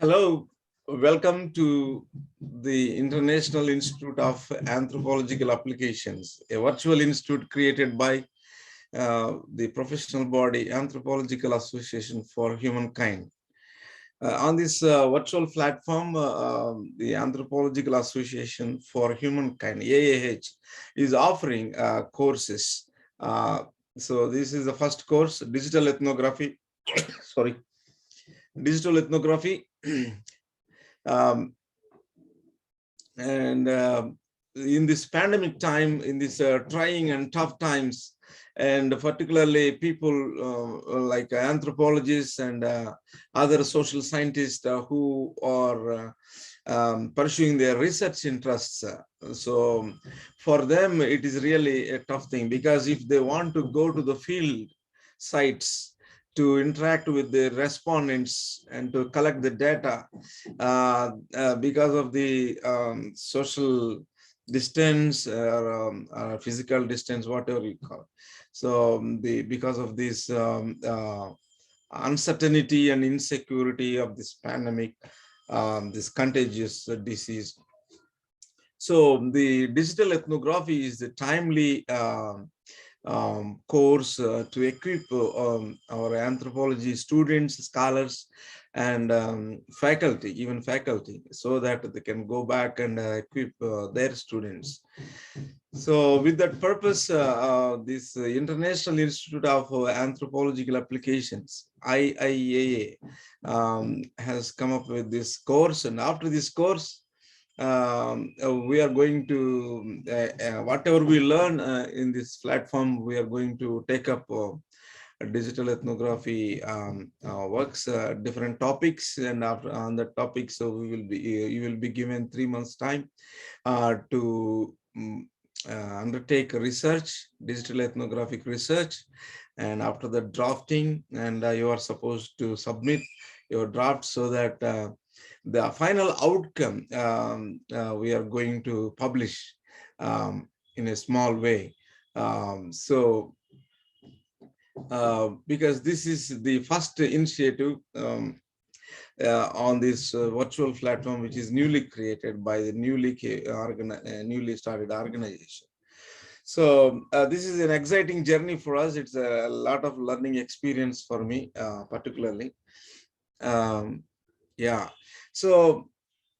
Hello, welcome to the International Institute of Anthropological Applications, a virtual institute created by the professional body Anthropological Association for Humankind. On this virtual platform, the Anthropological Association for Humankind, AAH, is offering courses. So this is the first course, Digital Ethnography, sorry, Digital Ethnography. And in this pandemic time, in this trying and tough times, and particularly people like anthropologists and other social scientists who are pursuing their research interests. So for them, it is really a tough thing, because if they want to go to the field sites to interact with the respondents and to collect the data, because of the social distance or physical distance, whatever you call. So because of this uncertainty and insecurity of this pandemic, this contagious disease. So the digital ethnography is the timely course to equip our anthropology students, scholars, and faculty, even faculty, so that they can go back and equip their students. So with that purpose, this International Institute of Anthropological Applications, IIAA, has come up with this course. And after this course, we are going to, whatever we learn in this platform, we are going to take up digital ethnography works, different topics, and after on the topic, so we will be, you will be given 3 months time to undertake research, digital ethnographic research, and after the drafting, and you are supposed to submit your draft, so that the final outcome we are going to publish in a small way. Because this is the first initiative on this virtual platform, which is newly created by the newly started organization. So this is an exciting journey for us. It's a lot of learning experience for me, particularly. Yeah. So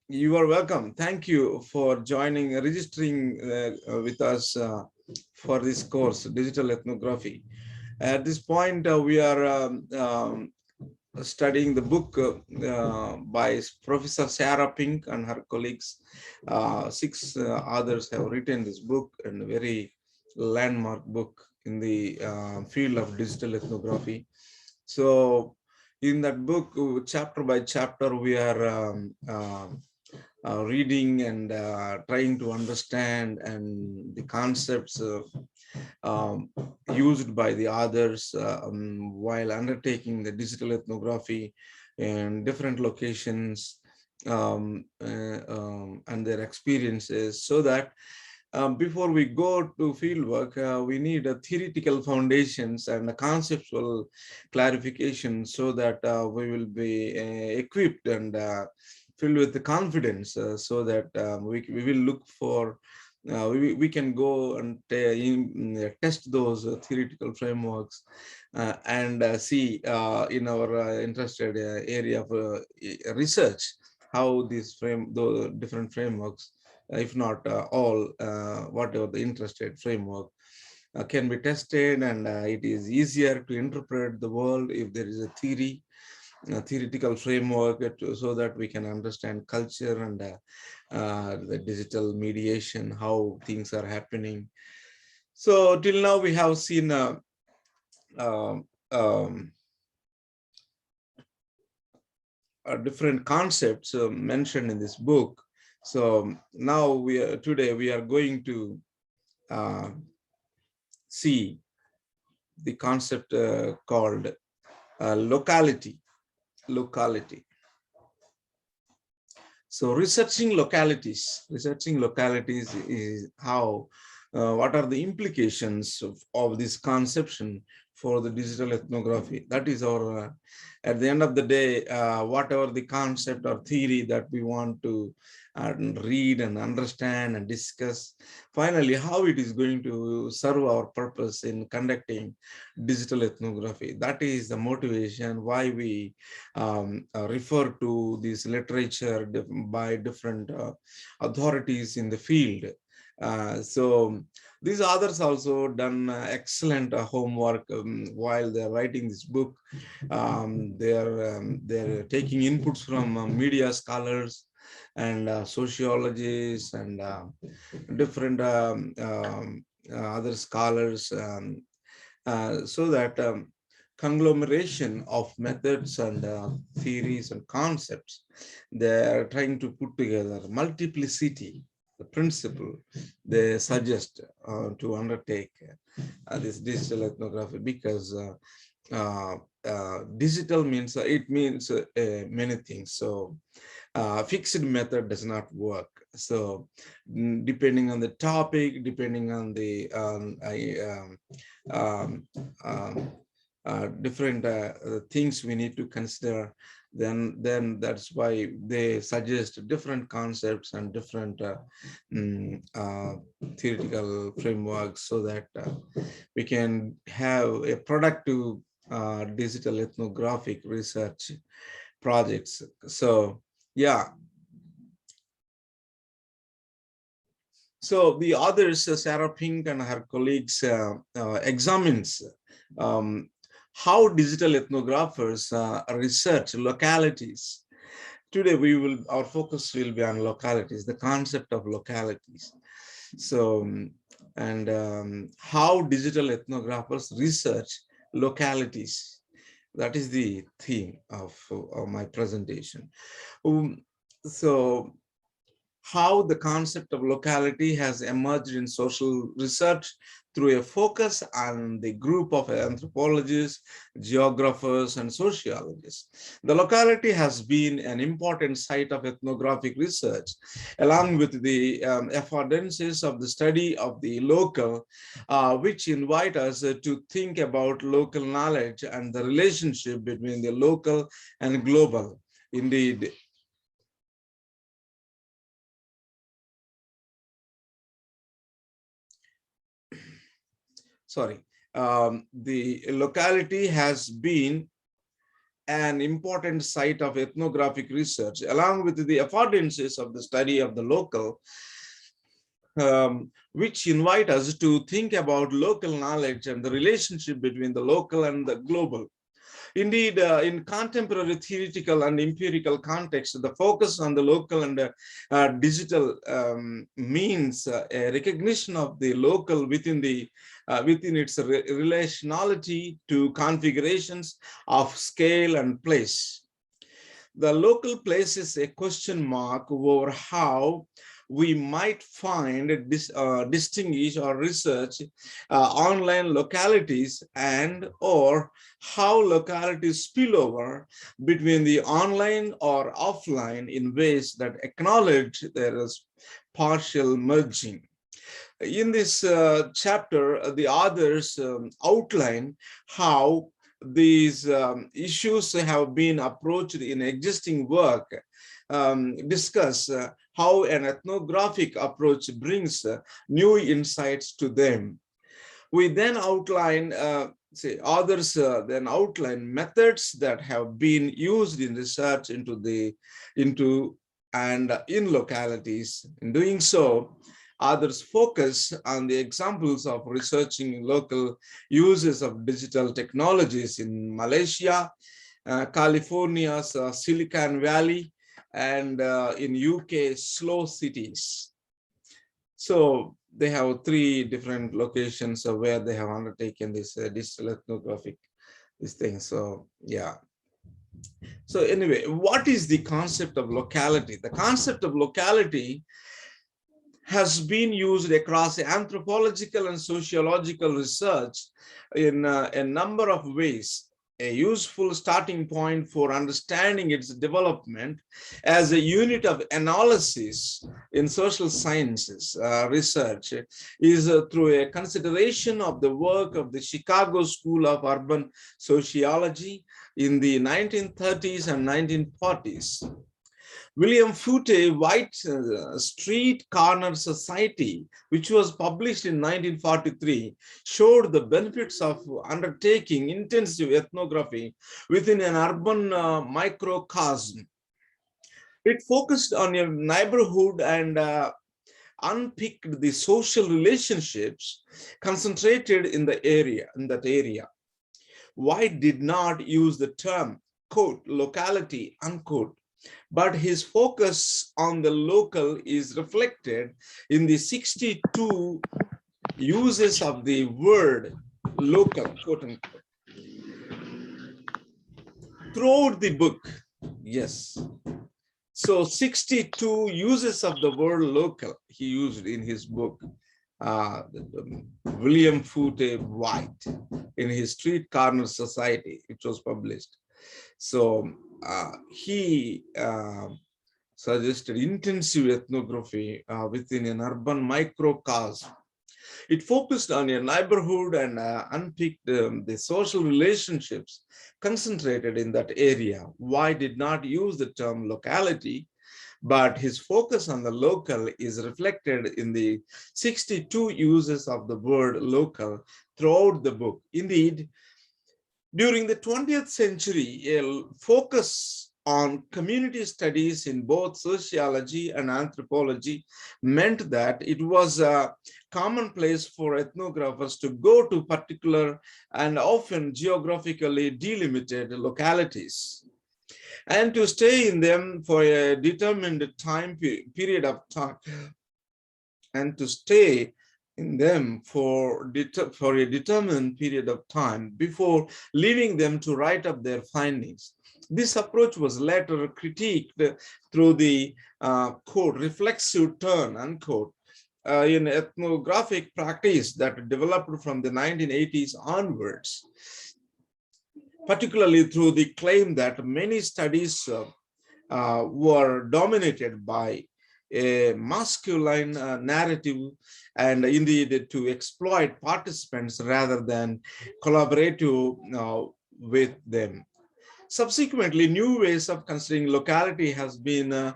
you are welcome. Thank you for joining, registering with us for this course, Digital Ethnography. At this point, we are studying the book by Professor Sarah Pink and her colleagues. 6 others have written this book, and a very landmark book in the field of digital ethnography. So in that book, chapter by chapter, we are reading and trying to understand and the concepts used by the others while undertaking the digital ethnography in different locations, and their experiences, so that before we go to fieldwork, we need a theoretical foundations and a conceptual clarification, so that we will be equipped and filled with the confidence, so that we will look for, we can go and test those theoretical frameworks and see in our interested area of research how these the different frameworks, if not all, whatever the interested framework can be tested, and it is easier to interpret the world if there is a theoretical framework, so that we can understand culture and the digital mediation, how things are happening. So till now we have seen different concepts mentioned in this book. So now today we are going to see the concept called locality. So researching localities is how, what are the implications of this conception for the digital ethnography. That is our, at the end of the day, whatever the concept or theory that we want to read and understand and discuss, finally, how it is going to serve our purpose in conducting digital ethnography. That is the motivation why we refer to this literature by different authorities in the field. So these authors also done excellent homework while they're writing this book. They're taking inputs from media scholars and sociologists and different other scholars, so that conglomeration of methods and theories and concepts they are trying to put together, multiplicity, the principle they suggest to undertake this digital ethnography, because digital means it means many things. So fixed method does not work. So depending on the topic, depending on the different things we need to consider, then that's why they suggest different concepts and different theoretical frameworks, so that we can have a productive digital ethnographic research projects. So yeah. So the authors, Sarah Pink and her colleagues, examines how digital ethnographers research localities. Today our focus will be on localities, the concept of localities. So, and how digital ethnographers research localities. That is the theme of my presentation. So how the concept of locality has emerged in social research through a focus on the group of anthropologists, geographers, and sociologists. The locality has been an important site of ethnographic research, along with the affordances of the study of the local, which invite us to think about local knowledge and the relationship between the local and global. Indeed, the locality has been an important site of ethnographic research, along with the affordances of the study of the local, which invite us to think about local knowledge and the relationship between the local and the global. Indeed, in contemporary theoretical and empirical context, the focus on the local and digital means a recognition of the local within its relationality to configurations of scale and place. The local places a question mark over how we might find, distinguish or research online localities, and or how localities spill over between the online or offline in ways that acknowledge there is partial merging. In this chapter, the authors outline how these issues have been approached in existing work, discuss how an ethnographic approach brings new insights to them. We then outline, others then outline methods that have been used in research in localities. In doing so, others focus on the examples of researching local uses of digital technologies in Malaysia, California's Silicon Valley, and in UK, slow cities. So they have 3 different locations where they have undertaken this digital ethnographic thing. So yeah. So anyway, what is the concept of locality? The concept of locality has been used across anthropological and sociological research in a number of ways. a useful starting point for understanding its development as a unit of analysis in social sciences research is through a consideration of the work of the Chicago School of Urban Sociology in the 1930s and 1940s. William Foote White Street Corner Society, which was published in 1943, showed the benefits of undertaking intensive ethnography within an urban microcosm. It focused on a neighborhood and unpicked the social relationships concentrated in that area. White did not use the term, quote, locality, unquote, but his focus on the local is reflected in the 62 uses of the word local, quote unquote, throughout the book. Yes. So 62 uses of the word local he used in his book, William Foote White, in his Street Corner Society, which was published. So he suggested intensive ethnography within an urban microcosm. It focused on a neighborhood and unpicked the social relationships concentrated in that area. White did not use the term locality, but his focus on the local is reflected in the 62 uses of the word local throughout the book. Indeed, during the 20th century, a focus on community studies in both sociology and anthropology meant that it was a commonplace for ethnographers to go to particular and often geographically delimited localities and to stay in them for a determined period of time, and to stay in them for a determined period of time before leaving them to write up their findings. This approach was later critiqued through the quote, reflexive turn, unquote, in ethnographic practice that developed from the 1980s onwards, particularly through the claim that many studies were dominated by a masculine narrative and indeed to exploit participants rather than collaborative with them. Subsequently, new ways of considering locality has been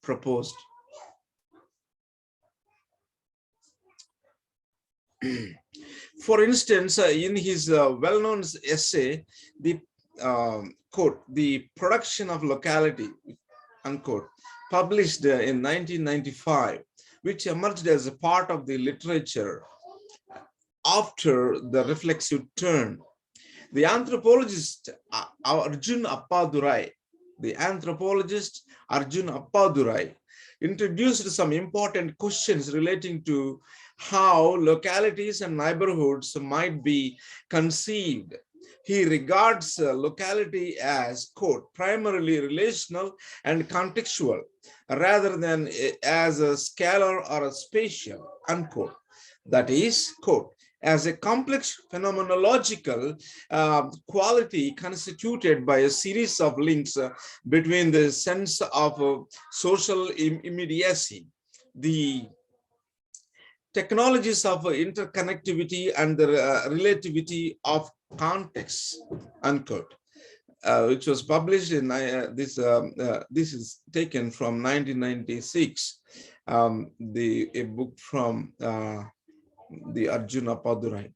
proposed. For instance, in his well-known essay, the quote, the production of locality, unquote, published in 1995, which emerged as a part of the literature after the reflexive turn. The anthropologist Arjun Appadurai, introduced some important questions relating to how localities and neighborhoods might be conceived. He regards locality as, quote, primarily relational and contextual, rather than as a scalar or a spatial, unquote. That is, quote, as a complex phenomenological quality constituted by a series of links between the sense of social immediacy, the technologies of interconnectivity and the relativity of context, unquote, which was published in this is taken from 1996, a book from the Arjun Appadurai.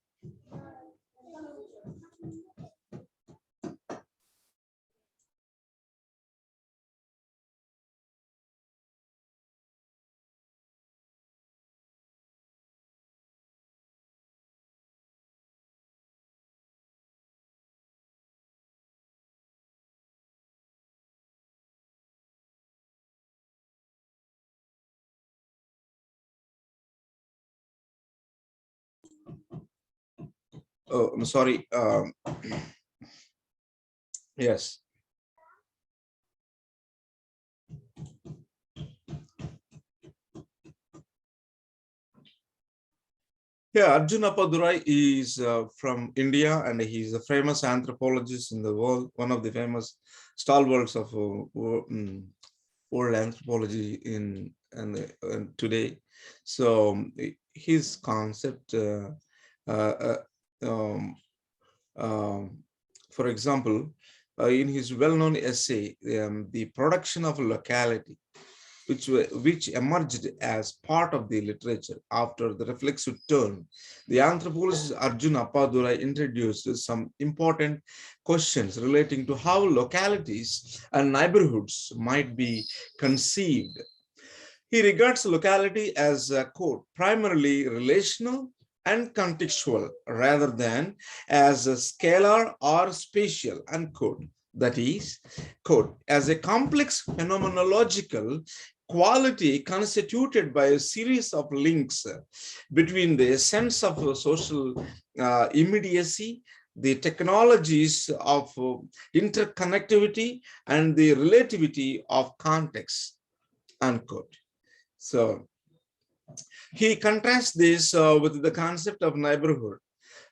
Oh, I'm sorry. Yes. Yeah, Arjun Appadurai is from India, and he's a famous anthropologist in the world, one of the famous stalwarts of world anthropology in and today. So his concept, uh, uh, um, um, for example, in his well-known essay, The Production of Locality, which emerged as part of the literature after the reflexive turn, the anthropologist Arjun Appadurai introduced some important questions relating to how localities and neighborhoods might be conceived. He regards locality as a quote, primarily relational and contextual rather than as a scalar or spatial, unquote. That is, quote, as a complex phenomenological quality constituted by a series of links between the sense of social immediacy, the technologies of interconnectivity, and the relativity of context, unquote. So he contrasts this with the concept of neighborhood,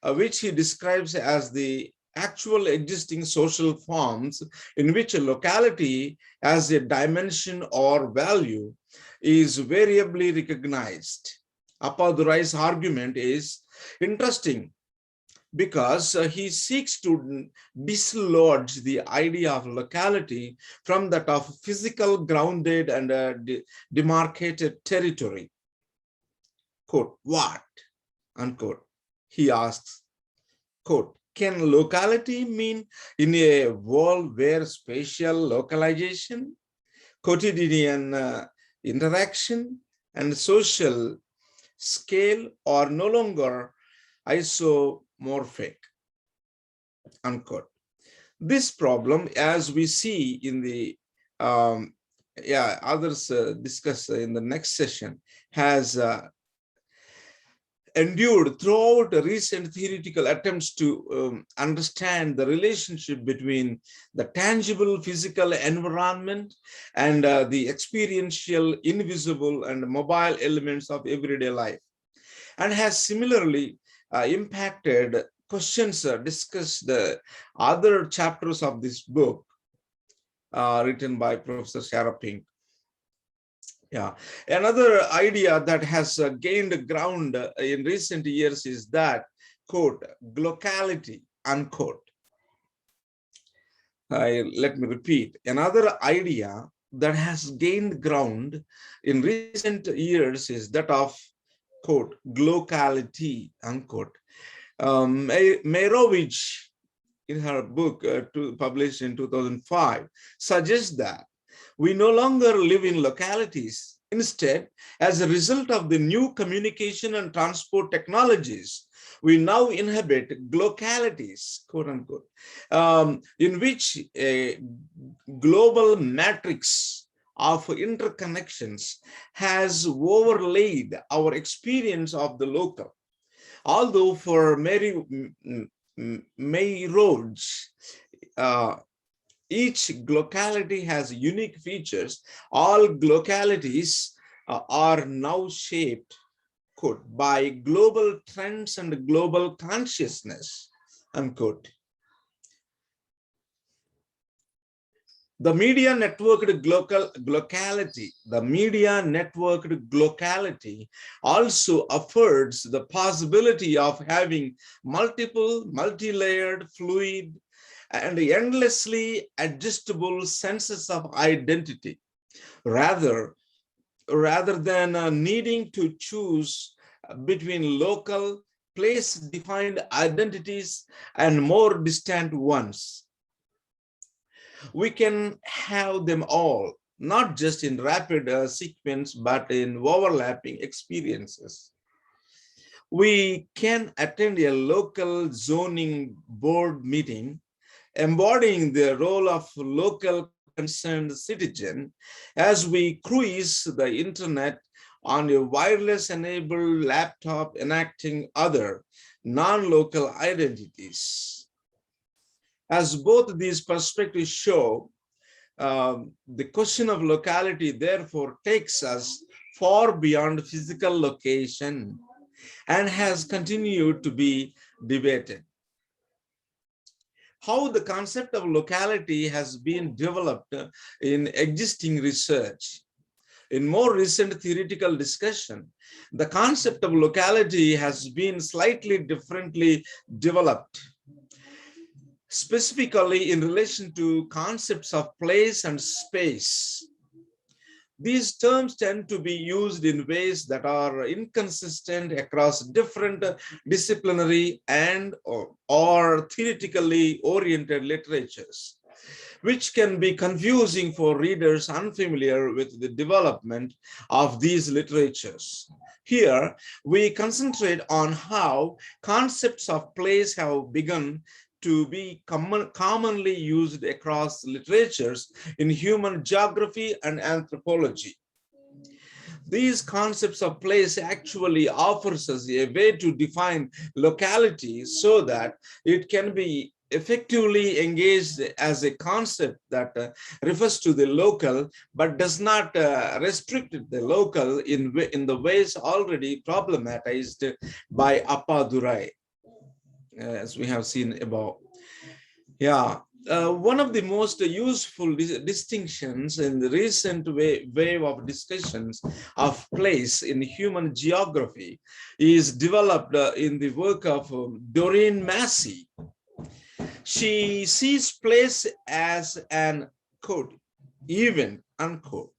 which he describes as the actual existing social forms in which a locality as a dimension or value is variably recognized. Appadurai's argument is interesting because he seeks to dislodge the idea of locality from that of physical grounded and demarcated territory. Quote, what? Unquote. He asks, quote, can locality mean in a world where spatial localization, quotidian interaction, and social scale are no longer isomorphic, unquote. This problem, as we see in the others discuss in the next session, has endured throughout recent theoretical attempts to understand the relationship between the tangible physical environment and the experiential, invisible, and mobile elements of everyday life, and has similarly impacted questions discussed other chapters of this book written by Professor Sarah Pink. Yeah, another idea that has gained ground in recent years is that, quote, locality, unquote. Let me repeat, another idea that has gained ground in recent years is that of, quote, locality, unquote. Meyrovich, in her book published in 2005, suggests that we no longer live in localities. Instead, as a result of the new communication and transport technologies, we now inhabit localities, quote unquote, in which a global matrix of interconnections has overlaid our experience of the local. Although for Meyrovich, each locality has unique features, all localities are now shaped, quote, by global trends and global consciousness, unquote. The media networked locality also affords the possibility of having multiple, multi-layered, fluid, and endlessly adjustable senses of identity, rather than needing to choose between local, place-defined identities and more distant ones. We can have them all, not just in rapid sequence, but in overlapping experiences. We can attend a local zoning board meeting, embodying the role of local concerned citizen as we cruise the internet on a wireless-enabled laptop, enacting other non-local identities. As both these perspectives show, the question of locality therefore takes us far beyond physical location and has continued to be debated. How the concept of locality has been developed in existing research. In more recent theoretical discussion, the concept of locality has been slightly differently developed, specifically in relation to concepts of place and space. These terms tend to be used in ways that are inconsistent across different disciplinary and or theoretically oriented literatures, which can be confusing for readers unfamiliar with the development of these literatures. Here, we concentrate on how concepts of place have begun to be commonly used across literatures in human geography and anthropology. These concepts of place actually offers us a way to define locality so that it can be effectively engaged as a concept that refers to the local, but does not restrict the local in the ways already problematized by Appadurai, as we have seen above. Yeah, one of the most useful distinctions in the recent wave of discussions of place in human geography is developed in the work of Doreen Massey. She sees place as an quote, event, unquote.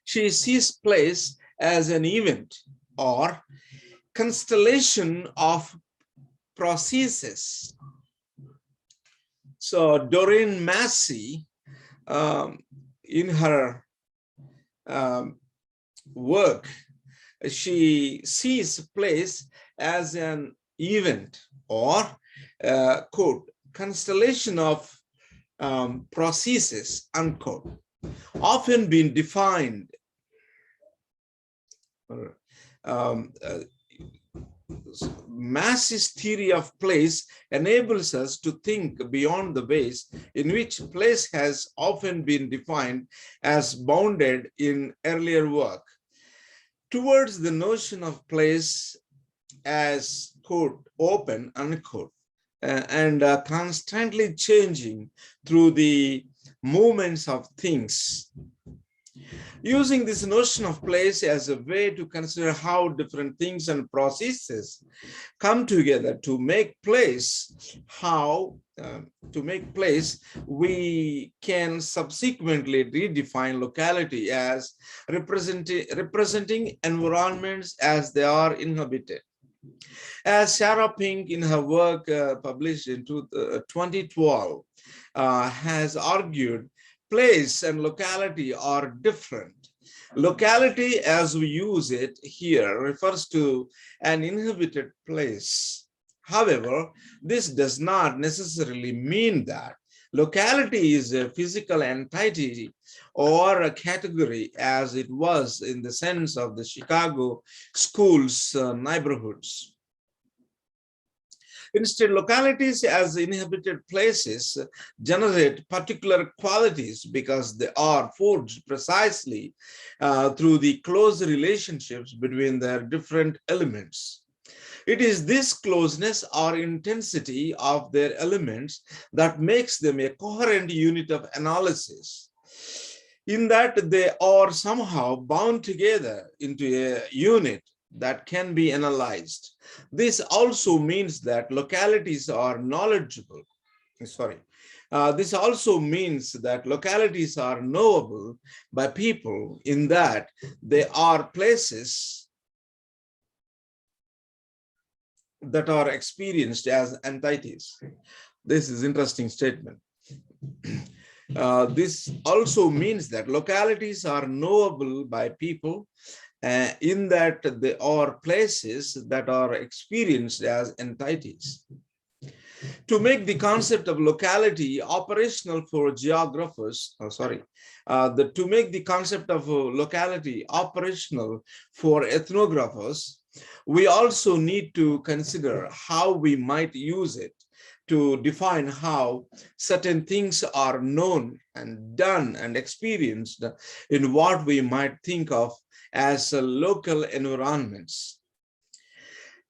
She sees place as an event or constellation of processes. So Doreen Massey, in her work, she sees place as an event or, quote, constellation of processes, unquote, often been defined Massey's theory of place enables us to think beyond the ways in which place has often been defined as bounded in earlier work, towards the notion of place as, quote, open, unquote, and constantly changing through the movements of things. Using this notion of place as a way to consider how different things and processes come together to make place, we can subsequently redefine locality as representing environments as they are inhabited. As Sarah Pink in her work published in 2012 has argued, place and locality are different. Locality, as we use it here, refers to an inhabited place. However, this does not necessarily mean that locality is a physical entity or a category as it was in the sense of the Chicago schools' neighborhoods. Instead, localities as inhabited places generate particular qualities because they are forged precisely through the close relationships between their different elements. It is this closeness or intensity of their elements that makes them a coherent unit of analysis, in that they are somehow bound together into a unit that can be analyzed. This also means that localities are knowledgeable. This also means that localities are knowable by people in that they are places that are experienced as entities. This is an interesting statement. This also means that localities are knowable by people in that they are places that are experienced as entities. To make the concept of locality operational for geographers, to make the concept of locality operational for ethnographers, we also need to consider how we might use it to define how certain things are known and done and experienced in what we might think of as local environments.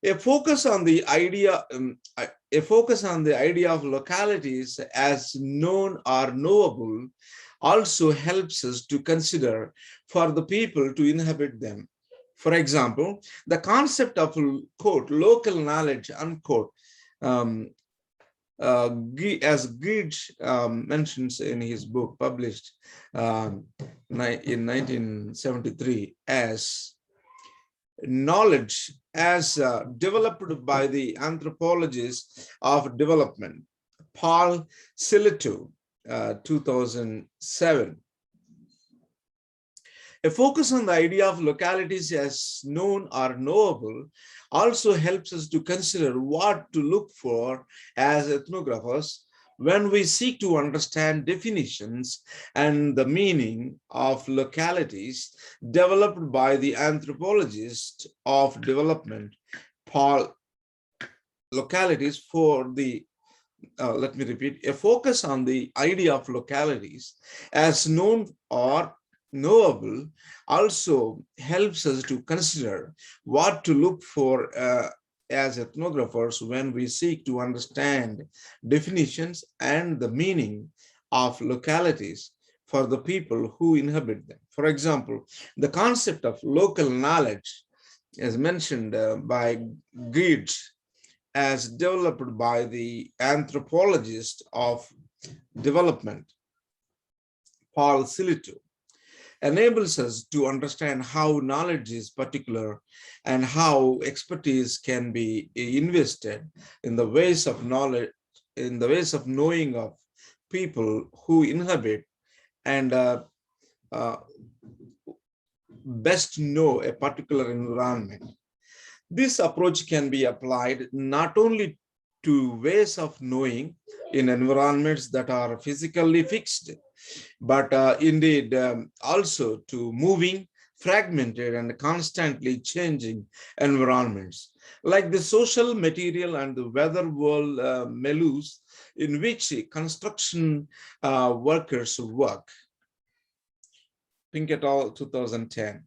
A focus on the idea, a focus on the idea of localities as known or knowable also helps us to consider for the people to inhabit them. For example, the concept of, quote, local knowledge, unquote, um, as Gadde mentions in his book published in 1973 as knowledge as developed by the anthropologist of development, Paul Sillito, 2007. A focus on the idea of localities as known or knowable also helps us to consider what to look for as ethnographers when we seek to understand definitions and the meaning of localities developed by the anthropologist of development, Paul Localities, for the let me repeat, a focus on the idea of localities as known or knowable also helps us to consider what to look for as ethnographers when we seek to understand definitions and the meaning of localities for the people who inhabit them. For example, the concept of local knowledge is mentioned by Gadde as developed by the anthropologist of development, Paul Sillito, enables us to understand how knowledge is particular and how expertise can be invested in the ways of knowledge, in the ways of knowing of people who inhabit and best know a particular environment. This approach can be applied not only to ways of knowing in environments that are physically fixed, but indeed also to moving, fragmented, and constantly changing environments, like the social, material, and the weather world milieus in which construction workers work. Pink et al., 2010.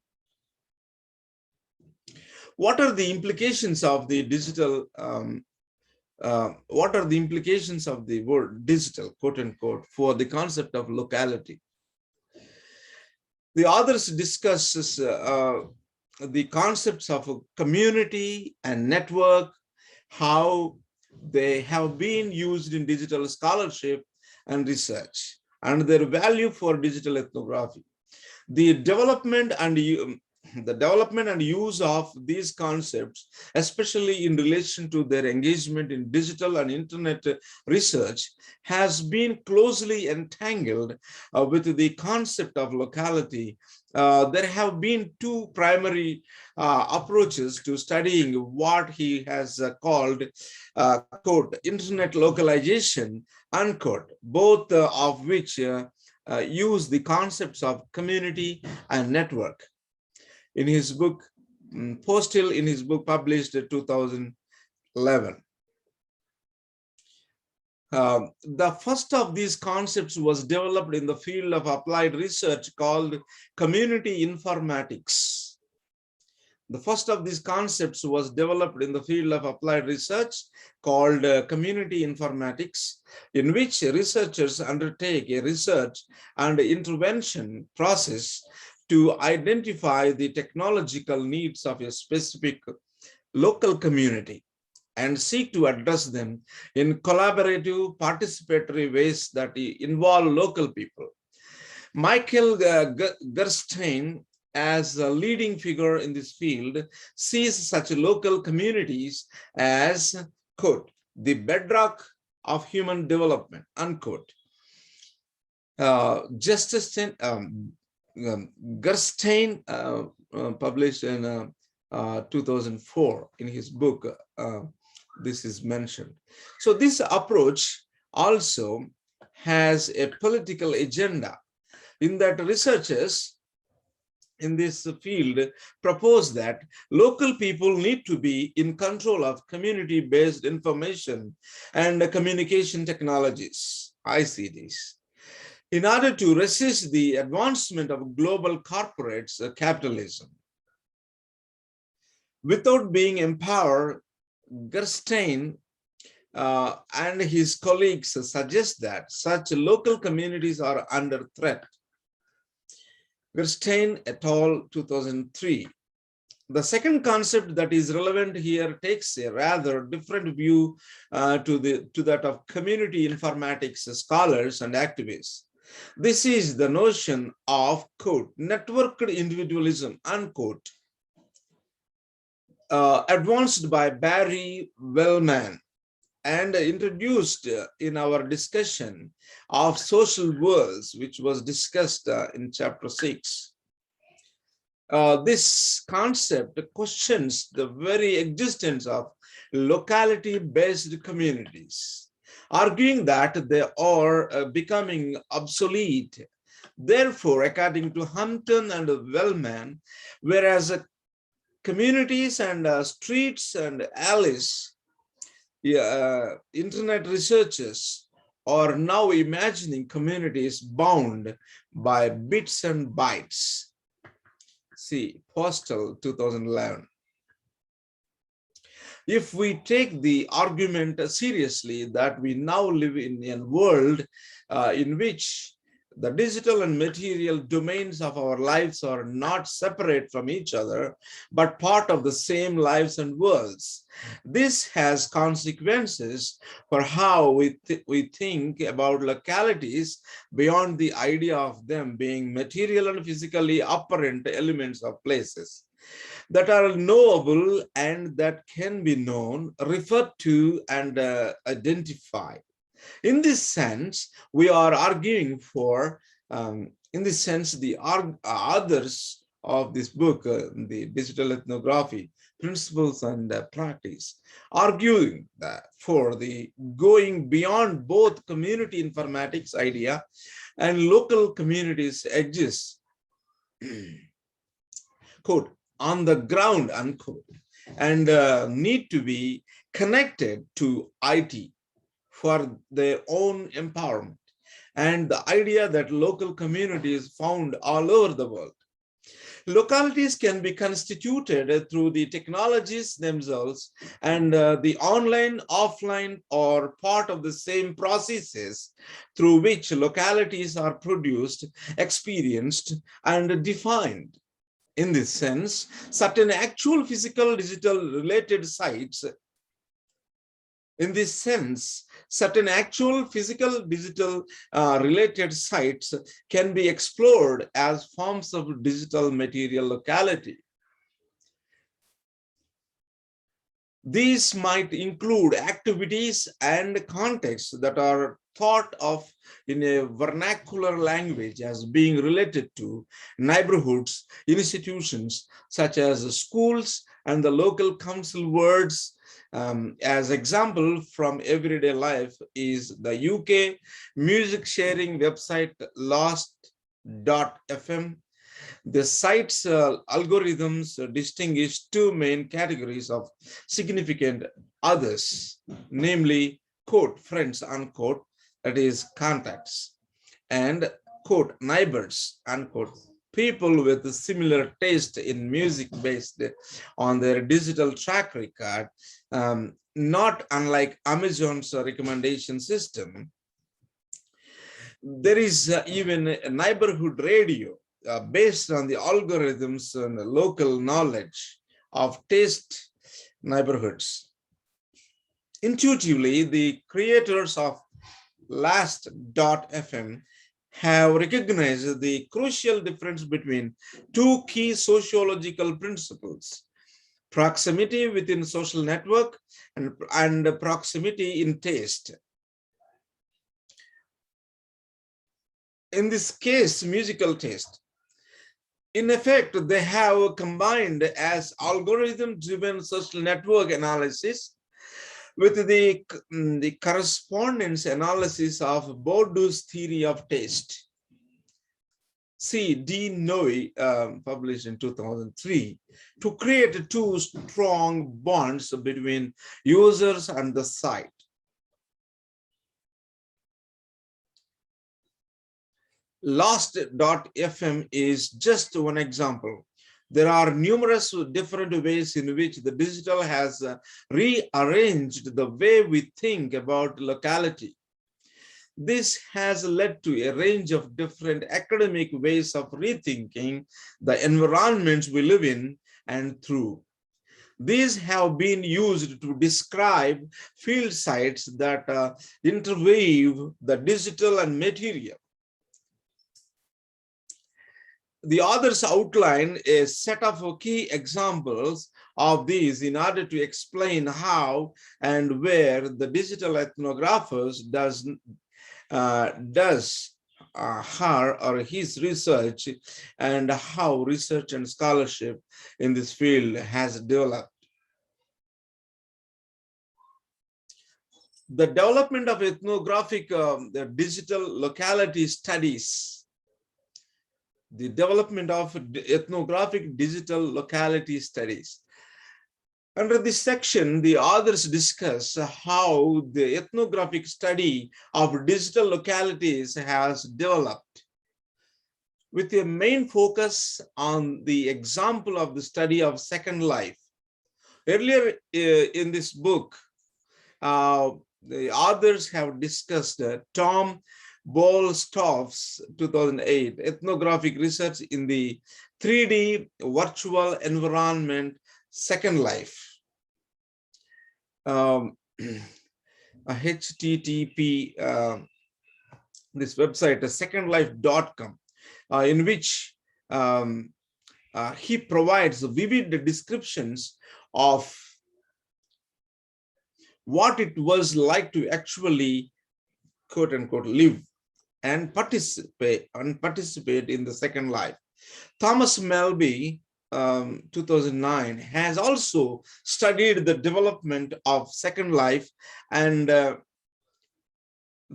What are the implications of the digital what are the implications of the word digital, quote unquote, for the concept of locality? The authors discusses the concepts of community and network, how they have been used in digital scholarship and research, and their value for digital ethnography. The development and use of these concepts, especially in relation to their engagement in digital and internet research, has been closely entangled with the concept of locality. There have been two primary approaches to studying what he has called, quote, internet localization, unquote, both of which use the concepts of community and network. In his book, Postill, in his book published in 2011. The first of these concepts was developed in the field of applied research called community informatics. The first of these concepts was developed in the field of applied research called community informatics, in which researchers undertake a research and intervention process to identify the technological needs of a specific local community and seek to address them in collaborative, participatory ways that involve local people. Michael Gerstein, as a leading figure in this field, sees such local communities as, quote, the bedrock of human development, unquote. Gerstein published in 2004 in his book, this is mentioned. So this approach also has a political agenda, in that researchers in this field propose that local people need to be in control of community-based information and communication technologies, ICTs, in order to resist the advancement of global corporates capitalism. Without being empowered Gerstein and his colleagues suggest that such local communities are under threat. Gerstein et al. 2003. The second concept that is relevant here takes a rather different view to that of community informatics scholars and activists. This is the notion of, quote, networked individualism, unquote, advanced by Barry Wellman and introduced in our discussion of social worlds, which was discussed in chapter 6. This concept questions the very existence of locality-based communities, arguing that they are becoming obsolete. Therefore, according to Hampton and Wellman, whereas communities and streets and alleys, internet researchers are now imagining communities bound by bits and bytes. See, Postill, 2011. If we take the argument seriously that we now live in a world in which the digital and material domains of our lives are not separate from each other, but part of the same lives and worlds, this has consequences for how we think about localities beyond the idea of them being material and physically apparent elements of places that are knowable and that can be known, referred to, and identified. In this sense, we are arguing for, in this sense, the authors of this book, the Digital Ethnography, Principles and Practice, arguing that for the going beyond both community informatics idea and local communities exist, quote, on the ground, unquote, and need to be connected to IT for their own empowerment, and the idea that local communities found all over the world. Localities can be constituted through the technologies themselves, and the online, offline, or part of the same processes through which localities are produced, experienced, and defined. In this sense, certain actual physical digital related sites related sites can be explored as forms of digital material locality. These might include activities and contexts that are thought of in a vernacular language as being related to neighborhoods, institutions such as schools and the local council wards. As example from everyday life is the UK music sharing website Lost.fm. The site's algorithms distinguish two main categories of significant others, namely, quote, friends, unquote, that is contacts, and, quote, neighbors, unquote, people with a similar taste in music based on their digital track record, not unlike Amazon's recommendation system. There is even a neighborhood radio based on the algorithms and the local knowledge of taste neighborhoods. Intuitively, the creators of Last.fm have recognized the crucial difference between two key sociological principles: proximity within social network and proximity in taste. In this case, musical taste. In effect, they have combined as algorithm-driven social network analysis with the correspondence analysis of Bourdieu's theory of taste. See D. Noe, published in 2003, to create two strong bonds between users and the site. Lost.fm is just one example. There are numerous different ways in which the digital has rearranged the way we think about locality. This has led to a range of different academic ways of rethinking the environments we live in and through. These have been used to describe field sites that interweave the digital and material. The authors outline a set of key examples of these in order to explain how and where the digital ethnographers does her or his research and how research and scholarship in this field has developed. The development of ethnographic the digital locality studies. The development of ethnographic digital locality studies. Under this section, the authors discuss how the ethnographic study of digital localities has developed, with a main focus on the example of the study of Second Life. Earlier in this book, the authors have discussed Tom Bolstoff's 2008 ethnographic research in the 3D virtual environment Second Life. HTTP, this website, secondlife.com, in which he provides vivid descriptions of what it was like to actually, quote unquote, live and participate in the Second Life. Thomas Melby, 2009, has also studied the development of Second Life and the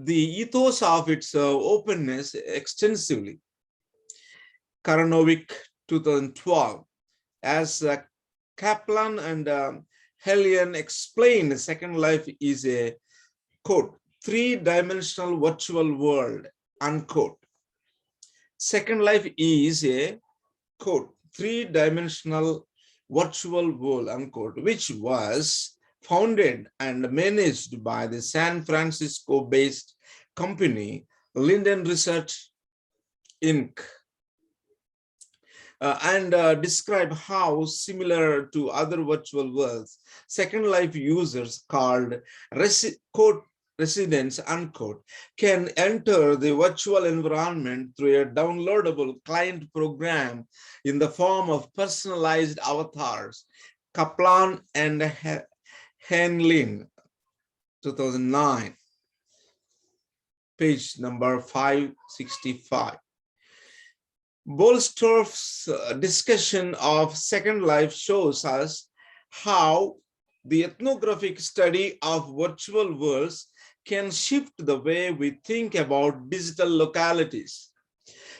ethos of its openness extensively. Karanovic, 2012, as Kaplan and Hellion explain, Second Life is a, quote, three-dimensional virtual world, unquote. Second Life is a, quote, three-dimensional virtual world, unquote, which was founded and managed by the San Francisco-based company Linden Research, Inc. And describe how, similar to other virtual worlds, Second Life users called residents, unquote, can enter the virtual environment through a downloadable client program in the form of personalized avatars. Kaplan and Henlin, 2009, page number 565. Bolstoff's discussion of Second Life shows us how the ethnographic study of virtual worlds can shift the way we think about digital localities.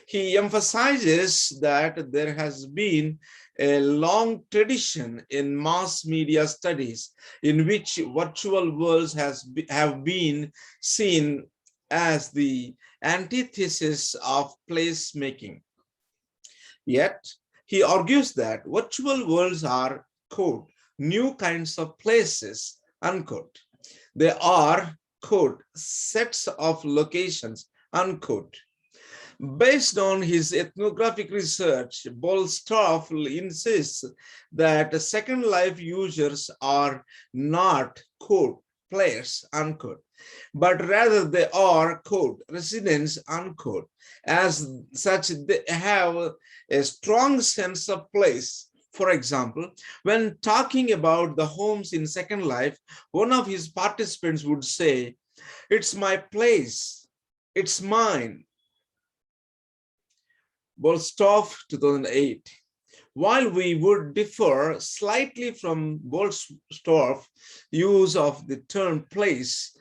He emphasizes that there has been a long tradition in mass media studies in which virtual worlds have been seen as the antithesis of placemaking. Yet, he argues that virtual worlds are, quote, new kinds of places, unquote. They are, quote, sets of locations, unquote. Based on his ethnographic research, Bolstoff insists that Second Life users are not, quote, players, unquote, but rather they are, quote, residents, unquote. As such, they have a strong sense of place. For example, when talking about the homes in Second Life, one of his participants would say, "It's my place, it's mine." Bolstoff, 2008. While we would differ slightly from Bolstoff's use of the term place,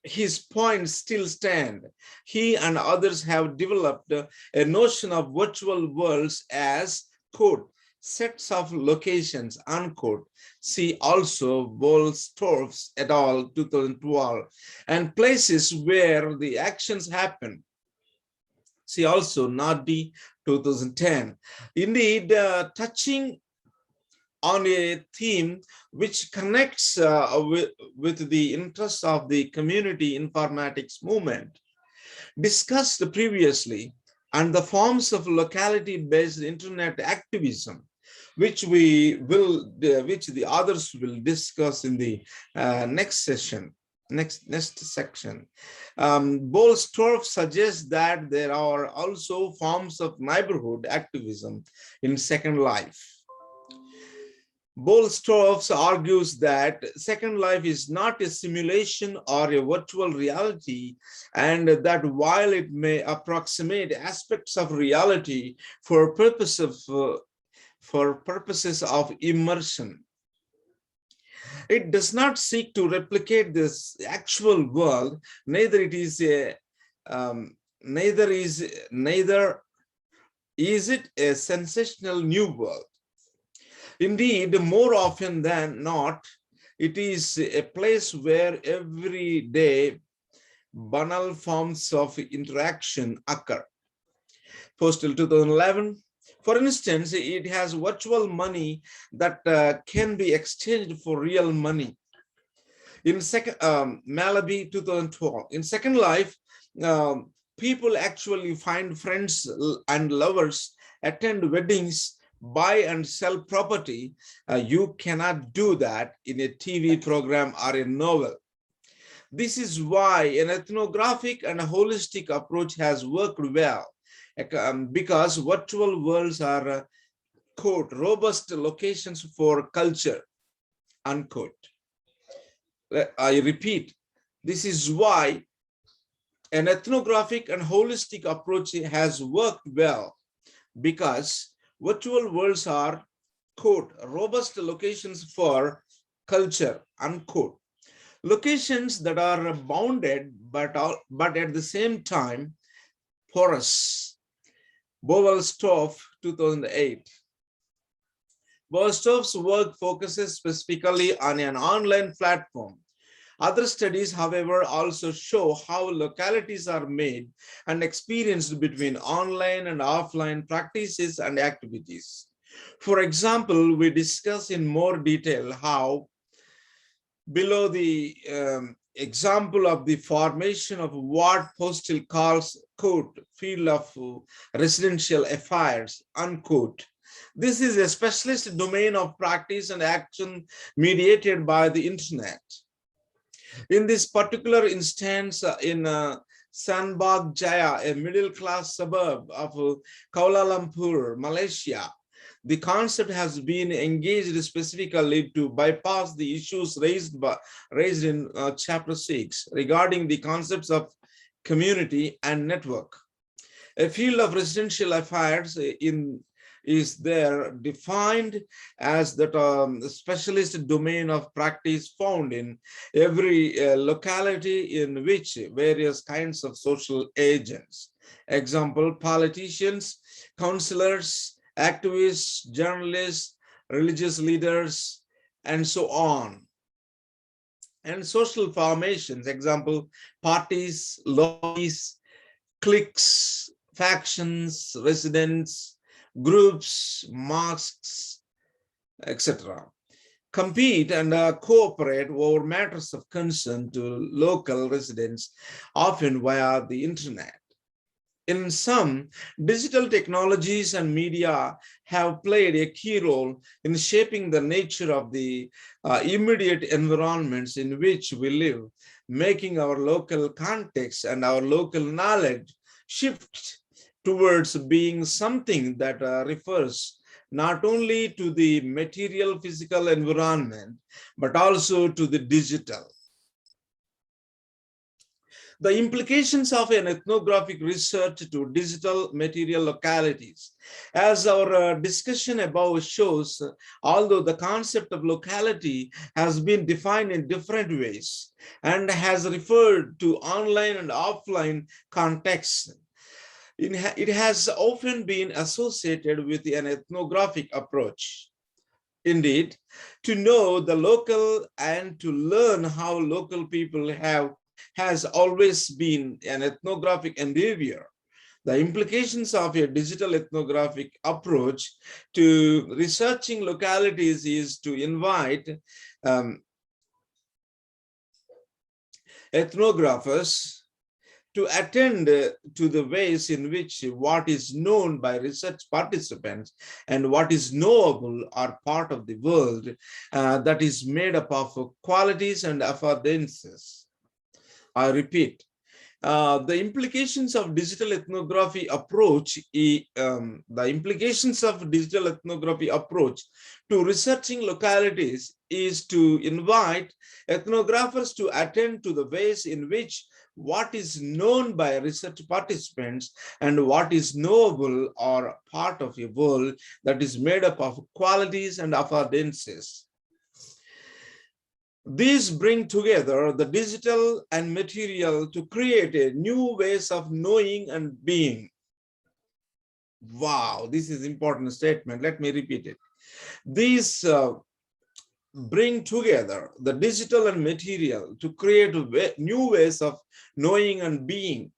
his points still stand. He and others have developed a notion of virtual worlds as, quote, sets of locations, unquote. See also Bolstoff et al. 2012, and places where the actions happen. See also Nardi, 2010. Indeed, touching on a theme which connects with the interests of the community informatics movement discussed previously, and the forms of locality-based internet activism, which which the others will discuss in the next session. Next section. Bolstorff suggests that there are also forms of neighborhood activism in Second Life. Bolstorff argues that Second Life is not a simulation or a virtual reality, and that while it may approximate aspects of reality for purposes of immersion, it does not seek to replicate this actual world. Neither is it a sensational new world. Indeed, more often than not, it is a place where every day banal forms of interaction occur. Postill 2011. For instance, it has virtual money that can be exchanged for real money. In Malaby 2012, in Second Life, people actually find friends and lovers, attend weddings, buy and sell property. You cannot do that in a TV program or a novel. This is why an ethnographic and a holistic approach has worked well, because virtual worlds are, quote, robust locations for culture, unquote. I repeat, this is why an ethnographic and holistic approach has worked well, because virtual worlds are, quote, robust locations for culture, unquote. Locations that are bounded, but at the same time porous. Bolstorff, 2008. Bolstorff's work focuses specifically on an online platform. Other studies, however, also show how localities are made and experienced between online and offline practices and activities. For example, we discuss in more detail how below the example of the formation of what Postill calls, quote, field of residential affairs, unquote. This is a specialist domain of practice and action mediated by the internet. In this particular instance, in Sandbag Jaya, a middle-class suburb of Kuala Lumpur, Malaysia, the concept has been engaged specifically to bypass the issues raised in Chapter 6 regarding the concepts of community and network. A field of residential affairs is there defined as that specialist domain of practice found in every locality in which various kinds of social agents, example, politicians, councillors, activists, journalists, religious leaders, and so on. And social formations, example, parties, lobbies, cliques, factions, residents, groups, mosques, etc. compete and cooperate over matters of concern to local residents, often via the internet. In sum, digital technologies and media have played a key role in shaping the nature of the immediate environments in which we live, making our local context and our local knowledge shift towards being something that refers not only to the material physical environment, but also to the digital. The implications of an ethnographic research to digital material localities. As our discussion above shows, although the concept of locality has been defined in different ways and has referred to online and offline contexts, it has often been associated with an ethnographic approach. Indeed, to know the local and to learn how local people has always been an ethnographic endeavor. The implications of a digital ethnographic approach to researching localities is to invite ethnographers to attend to the ways in which what is known by research participants and what is knowable are part of the world that is made up of qualities and affordances. I repeat, the implications of digital ethnography approach, to researching localities is to invite ethnographers to attend to the ways in which what is known by research participants and what is knowable are part of a world that is made up of qualities and affordances. These bring together the digital and material to create a new ways of knowing and being. Wow, this is an important statement. Let me repeat it. These bring together the digital and material to create new ways of knowing and being.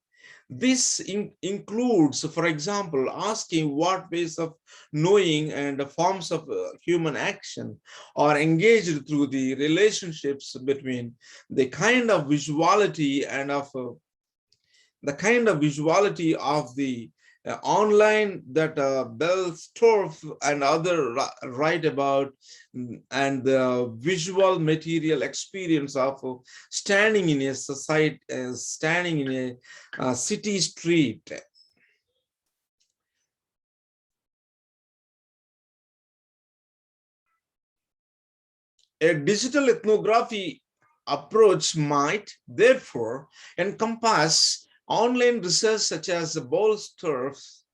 This includes, for example, asking what ways of knowing and forms of human action are engaged through the relationships between the kind of visuality and of the online that Bell Storff and others write about, and the visual material experience of standing in a society, standing in a city street. A digital ethnography approach might, therefore, encompass online research such as Bell Storff's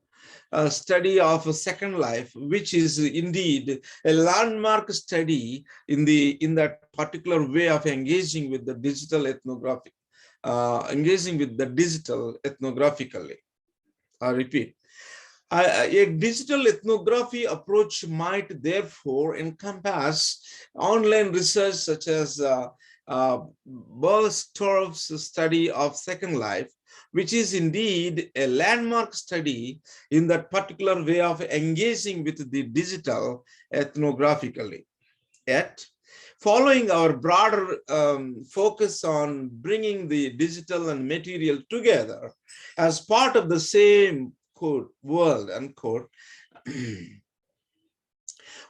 study of a second life, which is indeed a landmark study in that particular way of engaging with the digital ethnography, ethnographically. I repeat. A digital ethnography approach might therefore encompass online research such as Bell Storff's study of second life, which is indeed a landmark study in that particular way of engaging with the digital ethnographically. Yet, following our broader focus on bringing the digital and material together as part of the same world, unquote,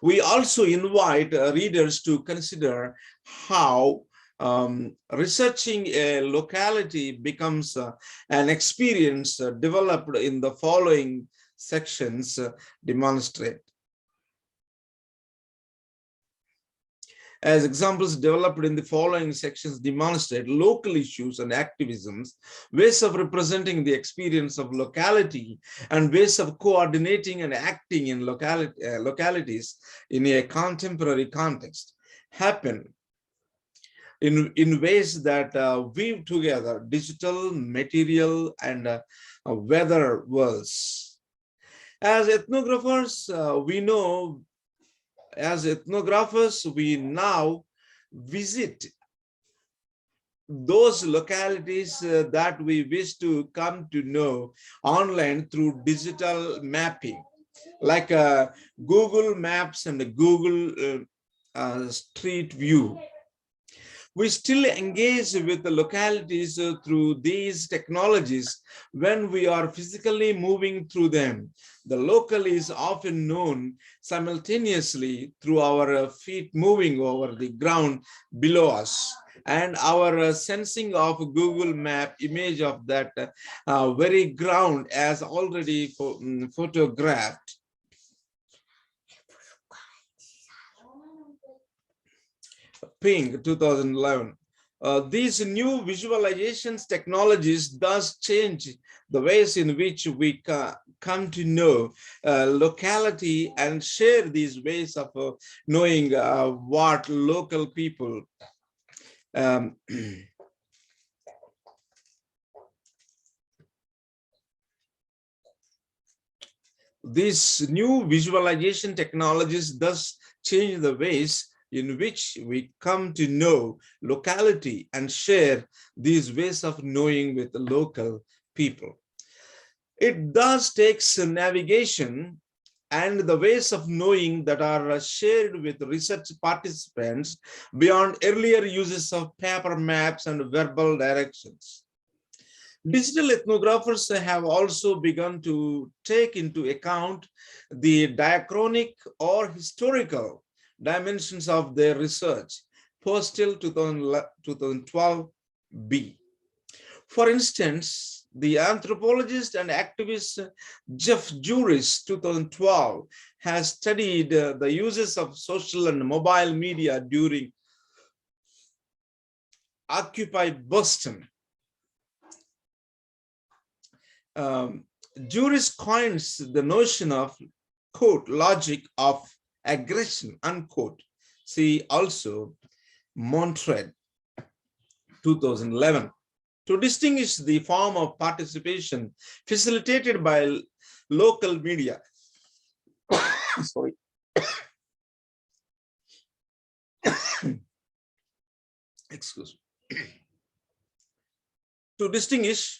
we also invite readers to consider how researching a locality becomes an experience developed in the following sections demonstrate. As examples developed in the following sections demonstrate local issues and activisms, ways of representing the experience of locality, and ways of coordinating and acting in localities in a contemporary context happen in ways that weave together digital, material, and weather worlds. As ethnographers, we now visit those localities that we wish to come to know online through digital mapping, like Google Maps and Google Street View. We still engage with the localities through these technologies when we are physically moving through them. The local is often known simultaneously through our feet moving over the ground below us, and our sensing of Google Map image of that very ground as already photographed. Ping 2011. These new visualizations technologies thus change the ways in which we come to know locality and share these ways of knowing what local people these new visualization technologies thus change the ways in which we come to know locality and share these ways of knowing with the local people. It thus takes navigation and the ways of knowing that are shared with research participants beyond earlier uses of paper maps and verbal directions. Digital ethnographers have also begun to take into account the diachronic or historical dimensions of their research, Postill 2012b. For instance, the anthropologist and activist Jeff Juris 2012 has studied the uses of social and mobile media during Occupy Boston. Juris coins the notion of, quote, logic of aggression, unquote. See also Montreal 2011. To distinguish the form of participation facilitated by local media. Sorry. Excuse me. To distinguish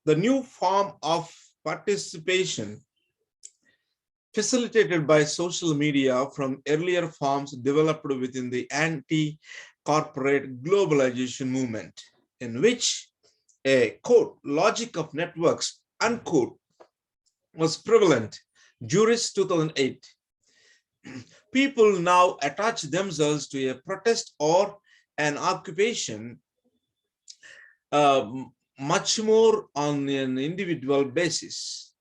the new form of participation facilitated by social media from earlier forms developed within the anti-corporate globalization movement, in which a, quote, logic of networks, unquote, was prevalent. Juris 2008. People now attach themselves to a protest or an occupation much more on an individual basis.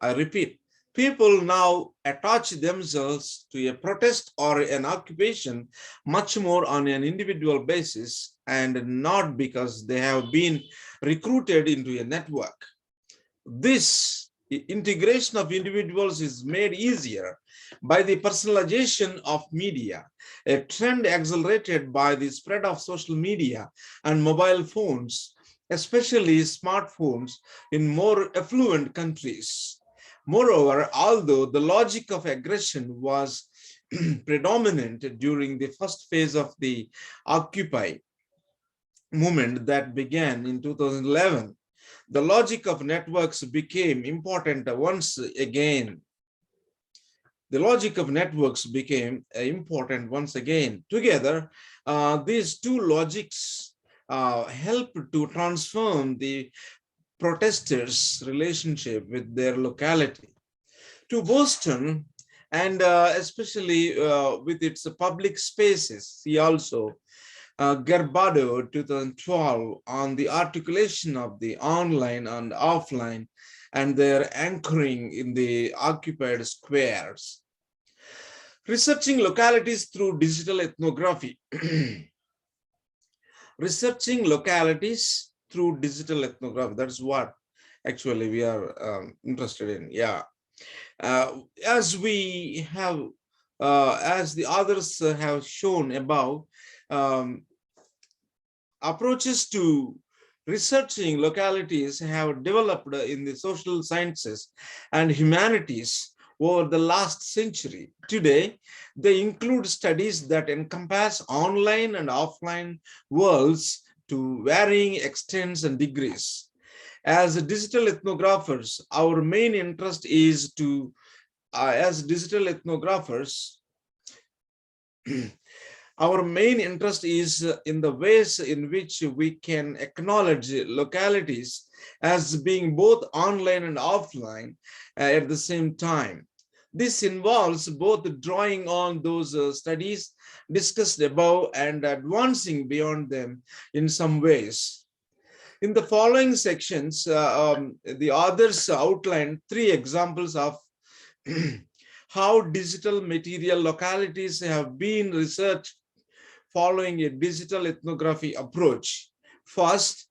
I repeat, people now attach themselves to a protest or an occupation much more on an individual basis and not because they have been recruited into a network. This integration of individuals is made easier by the personalization of media, a trend accelerated by the spread of social media and mobile phones, especially smartphones in more affluent countries. Moreover, although the logic of aggression was predominant during the first phase of the Occupy movement that began in 2011, the logic of networks became important once again. The logic of networks became important once again. Together, these two logics help to transform the protesters' relationship with their locality. To Boston, and especially with its public spaces, see also Gerbado 2012 on the articulation of the online and offline and their anchoring in the occupied squares. Researching localities through digital ethnography. Researching localities through digital ethnography, that's what actually we are interested in. Yeah. As we have, as the others have shown above, approaches to researching localities have developed in the social sciences and humanities over the last century. Today, they include studies that encompass online and offline worlds to varying extents and degrees. As digital ethnographers, our main interest is to, as digital ethnographers, our main interest is in the ways in which we can acknowledge localities as being both online and offline at the same time. This involves both drawing on those studies discussed above and advancing beyond them in some ways. In the following sections, the authors outlined 3 examples of how digital material localities have been researched following a digital ethnography approach. First,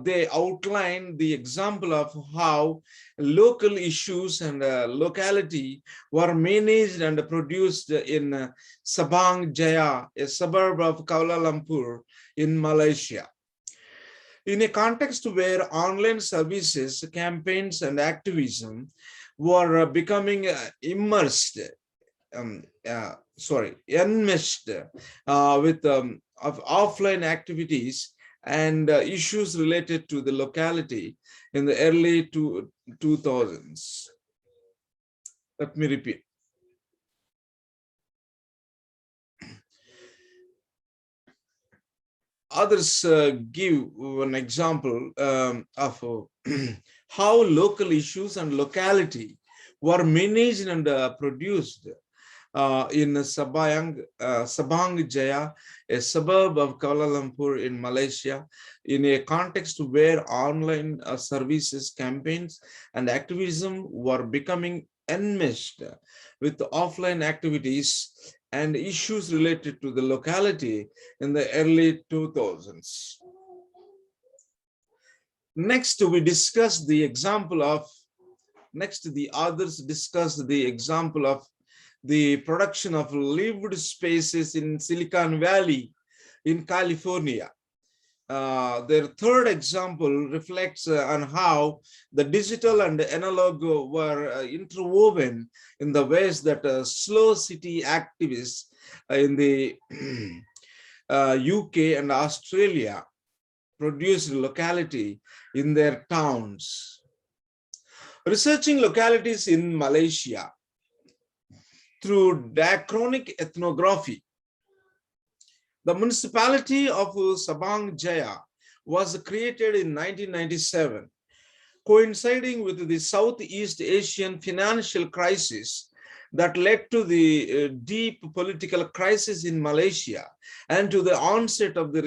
they outline the example of how local issues and locality were managed and produced in Sabang Jaya, a suburb of Kuala Lumpur in Malaysia. In a context where online services, campaigns, and activism were becoming enmeshed with of offline activities, and issues related to the locality in the early 2000s. Let me repeat. Others give an example of how local issues and locality were managed and produced in Sabang Jaya, a suburb of Kuala Lumpur in Malaysia, in a context where online services, campaigns, and activism were becoming enmeshed with offline activities and issues related to the locality in the early 2000s. Next, the others discussed the example of the production of lived spaces in Silicon Valley in California. Their third example reflects on how the digital and analog were interwoven in the ways that slow city activists in the UK and Australia produced locality in their towns. Researching localities in Malaysia through diachronic ethnography, the municipality of Sabang Jaya was created in 1997, coinciding with the Southeast Asian financial crisis that led to the deep political crisis in Malaysia and to the onset of the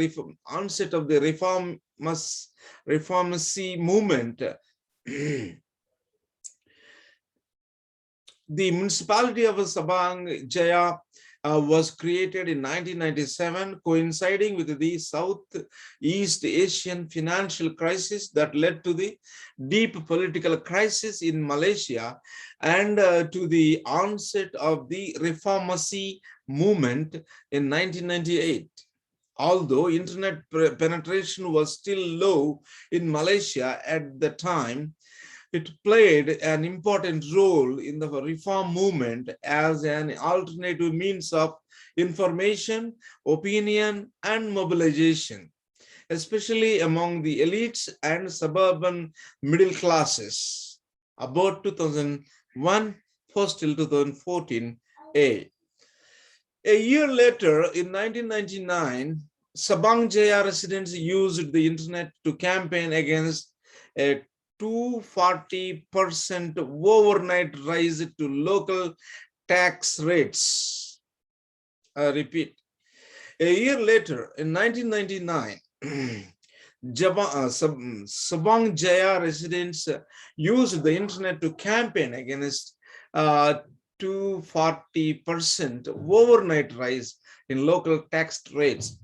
reformacy movement. The municipality of Sabang Jaya was created in 1997, coinciding with the Southeast Asian financial crisis that led to the deep political crisis in Malaysia and to the onset of the reformacy movement in 1998. Although internet penetration was still low in Malaysia at the time, it played an important role in the reform movement as an alternative means of information, opinion, and mobilization, especially among the elites and suburban middle classes. About 2001, Postill 2014a. A year later, in 1999, Sabang Jaya residents used the internet to campaign against a 240% overnight rise to local tax rates. I repeat, a year later, in 1999, Sabang Jaya residents used the internet to campaign against 240% overnight rise in local tax rates.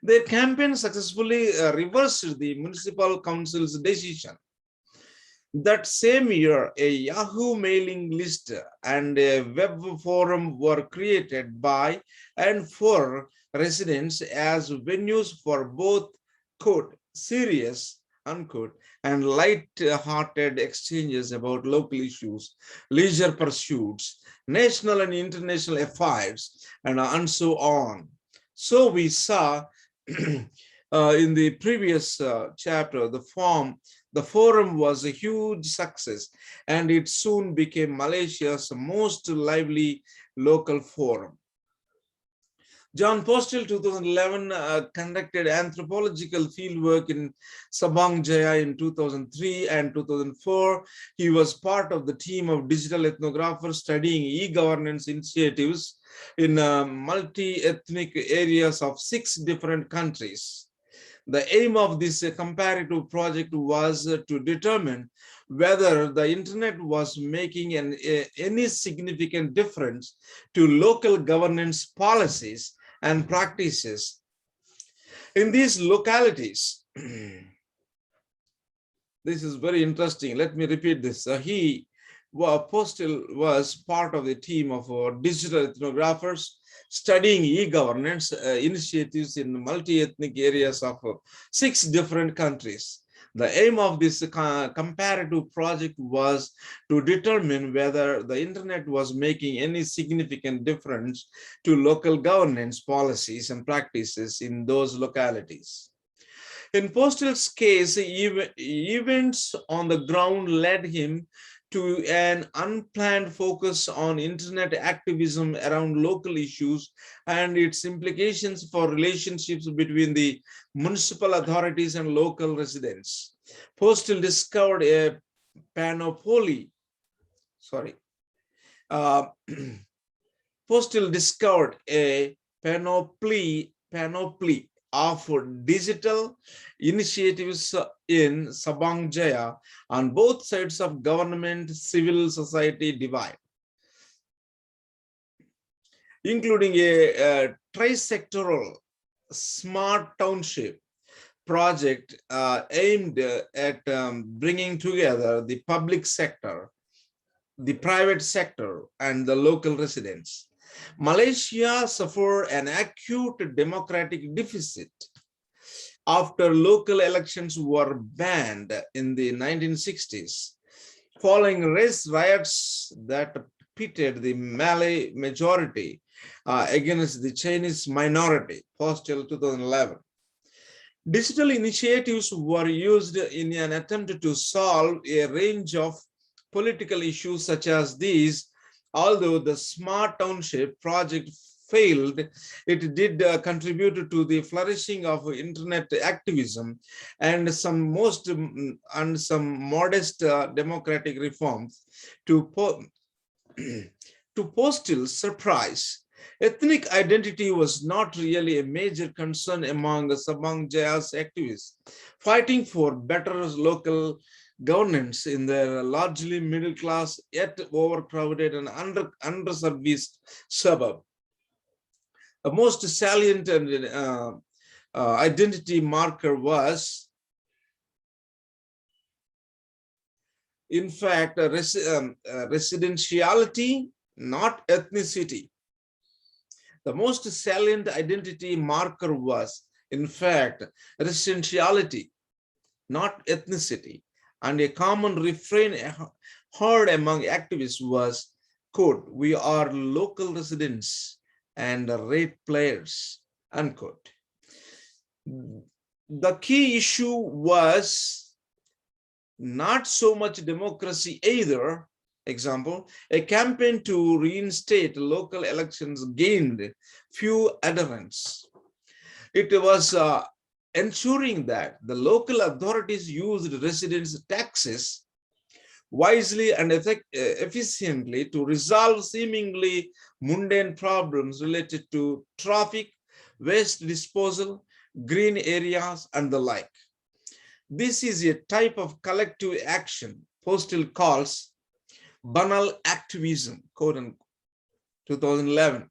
Their campaign successfully reversed the municipal council's decision. That same year, a Yahoo mailing list and a web forum were created by and for residents as venues for both quote, serious, unquote, and light-hearted exchanges about local issues, leisure pursuits, national and international affairs, and so on. So we saw in the previous chapter, the forum was a huge success, and it soon became Malaysia's most lively local forum. John Postill, 2011, conducted anthropological fieldwork in Sabang Jaya in 2003 and 2004. He was part of the team of digital ethnographers studying e-governance initiatives in multi-ethnic areas of 6 different countries. The aim of this comparative project was to determine whether the internet was making any significant difference to local governance policies and practices in these localities. This is very interesting. Let me repeat this. Postill was part of the team of digital ethnographers studying e-governance initiatives in multi-ethnic areas of 6 different countries. The aim of this comparative project was to determine whether the internet was making any significant difference to local governance policies and practices in those localities. In Postill's case, events on the ground led him to an unplanned focus on internet activism around local issues and its implications for relationships between the municipal authorities and local residents. Postill discovered a panoply, Postill discovered a panoply of digital initiatives in Sabang Jaya on both sides of government civil society divide, including a trisectoral smart township project aimed at bringing together the public sector, the private sector, and the local residents. Malaysia suffered an acute democratic deficit after local elections were banned in the 1960s, following race riots that pitted the Malay majority against the Chinese minority, Postill 2011. Digital initiatives were used in an attempt to solve a range of political issues such as these. Although the Smart Township project failed, it did contribute to the flourishing of internet activism and some modest democratic reforms. To Postill's surprise, ethnic identity was not really a major concern among Sabang Jaya's activists, fighting for better local governance in their largely middle-class yet overcrowded and underserviced suburb. The most salient identity marker was, in fact, residentiality, not ethnicity. The most salient identity marker was, in fact, residentiality, not ethnicity. And a common refrain heard among activists was, quote, "We are local residents and rate players," unquote. The key issue was not so much democracy either. Example, a campaign to reinstate local elections gained few adherents. It was ensuring that the local authorities used residents' taxes wisely and efficiently to resolve seemingly mundane problems related to traffic, waste disposal, green areas, and the like. This is a type of collective action Postill calls banal activism, quote unquote, 2011.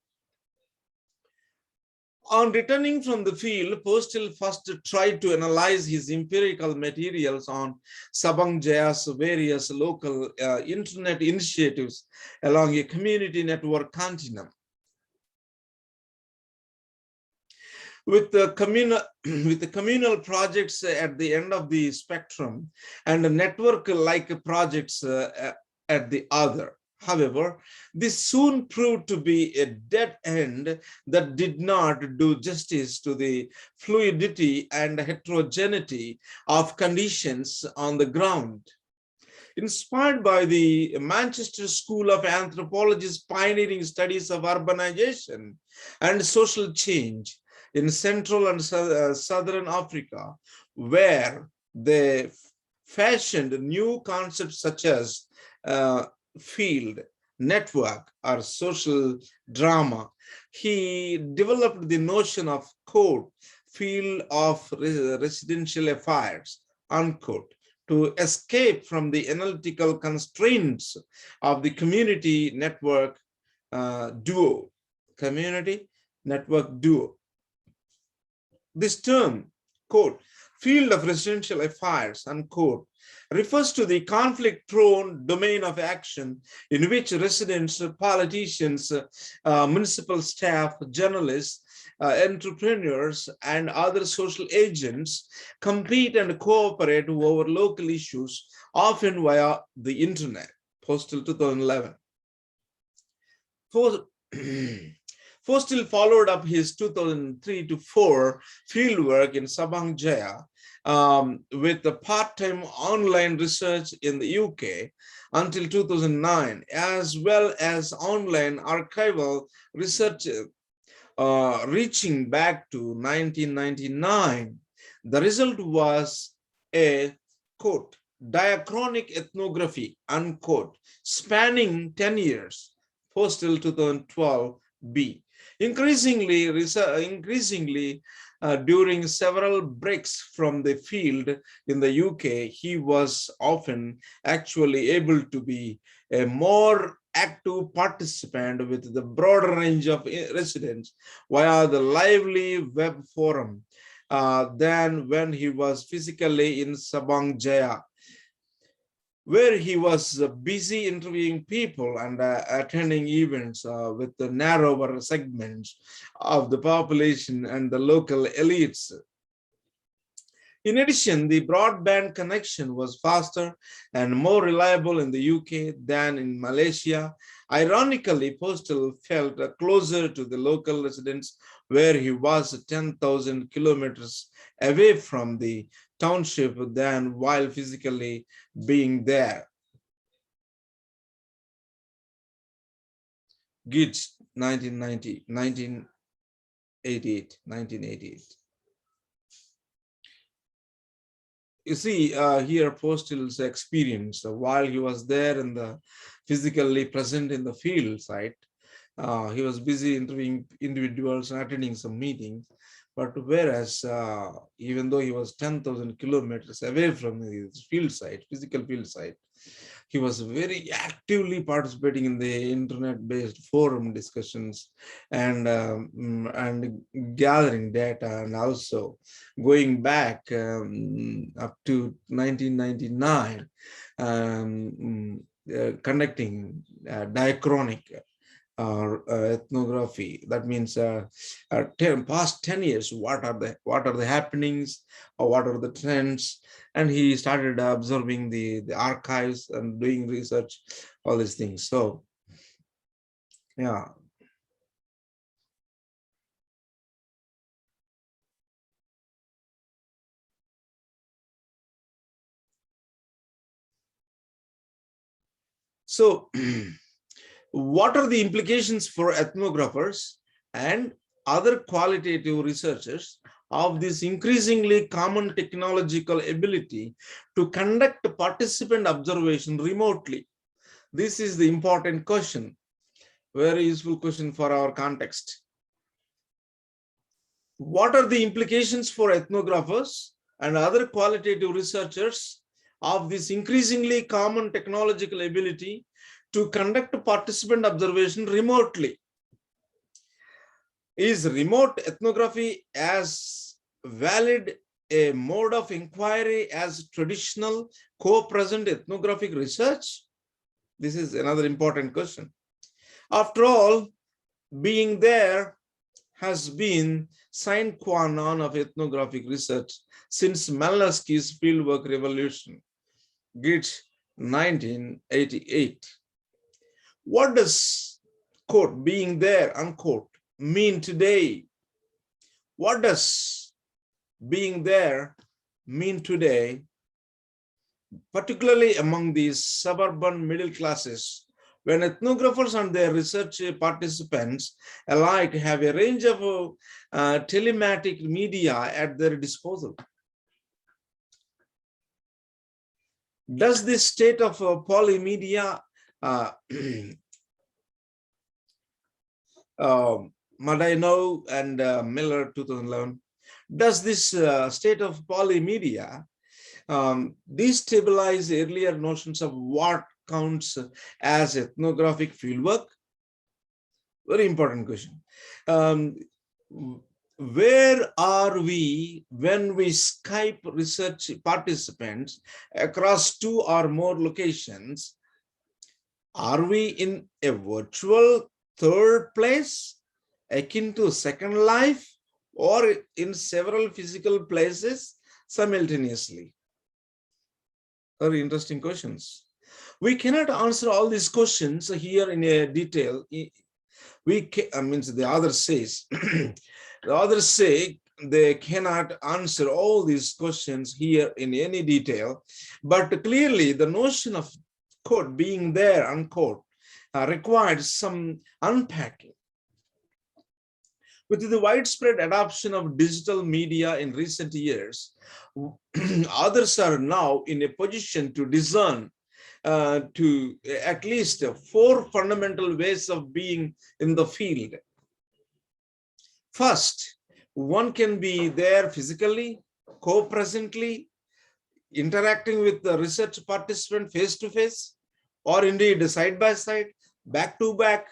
On returning from the field, Postill first tried to analyze his empirical materials on Sabang Jaya's various local internet initiatives along a community network continuum. With the communal projects at the end of the spectrum and network-like projects at the other. However, this soon proved to be a dead end that did not do justice to the fluidity and heterogeneity of conditions on the ground. Inspired by the Manchester School of Anthropology's pioneering studies of urbanization and social change in Central and Southern Africa, where they fashioned new concepts such as field, network, or social drama, he developed the notion of, quote, field of residential affairs, unquote, to escape from the analytical constraints of the community network duo. Community network duo. This term, quote, field of residential affairs, unquote, refers to the conflict-prone domain of action in which residents, politicians, municipal staff, journalists, entrepreneurs, and other social agents compete and cooperate over local issues, often via the internet. Postill 2011. Postill followed up his 2003 to 4 fieldwork in Sabang Jaya with the part-time online research in the UK until 2009, as well as online archival research reaching back to 1999. The result was a, quote, diachronic ethnography, unquote, spanning 10 years, Postill 2012b. Increasingly, during several breaks from the field in the UK, he was often actually able to be a more active participant with the broader range of residents via the lively web forum than when he was physically in Sabang Jaya, where he was busy interviewing people and attending events with the narrower segments of the population and the local elites. In addition, the broadband connection was faster and more reliable in the UK than in Malaysia. Ironically, Postill felt closer to the local residents where he was 10,000 kilometers away from the township than while physically being there. Gadde, 1988. You see here Postill's experience while he was there in the physically present in the field site. He was busy interviewing individuals and attending some meetings. But whereas even though he was 10,000 kilometers away from his field site, physical field site, he was very actively participating in the internet-based forum discussions and gathering data, and also going back up to 1999, conducting diachronic ethnography. That means past 10 years, what are the happenings, or what are the trends, and he started observing the archives and doing research, all these things. So yeah. So what are the implications for ethnographers and other qualitative researchers of this increasingly common technological ability to conduct participant observation remotely? This is the important question, very useful question for our context. What are the implications for ethnographers and other qualitative researchers of this increasingly common technological ability to conduct participant observation remotely? Is remote ethnography as valid a mode of inquiry as traditional co-present ethnographic research? This is another important question. After all, being there has been sine qua non of ethnographic research since Malinowski's fieldwork revolution, Gadde, 1988. What does, quote, being there, unquote, mean today? What does being there mean today, particularly among these suburban middle classes, when ethnographers and their research participants alike have a range of telematic media at their disposal? Does this state of polymedia Madino and Miller 2011, does this state of polymedia destabilize earlier notions of what counts as ethnographic fieldwork? Very important question. Where are we when we Skype research participants across 2 or more locations? Are we in a virtual third place, akin to second life or in several physical places simultaneously? Very interesting questions. We cannot answer all these questions here in a detail. The others says, the others say they cannot answer all these questions here in any detail, but clearly the notion of quote being there unquote required some unpacking. With the widespread adoption of digital media in recent years, others are now in a position to discern to at least 4 fundamental ways of being in the field. First, one can be there physically, co-presently, interacting with the research participant face-to-face, or indeed side-by-side, back-to-back,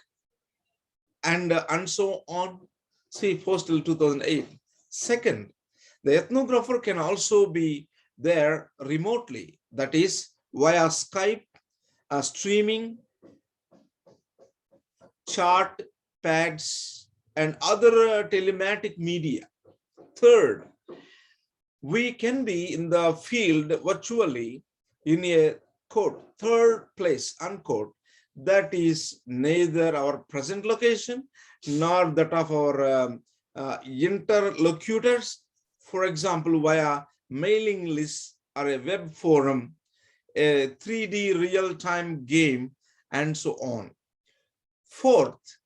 and so on. See Postill 2008. Second, the ethnographer can also be there remotely, that is, via Skype, streaming, chart pads, and other telematic media. Third, we can be in the field virtually in a quote third place unquote, that is neither our present location nor that of our interlocutors, for example, via mailing lists or a web forum, a 3D real-time game, and so on. Fourth,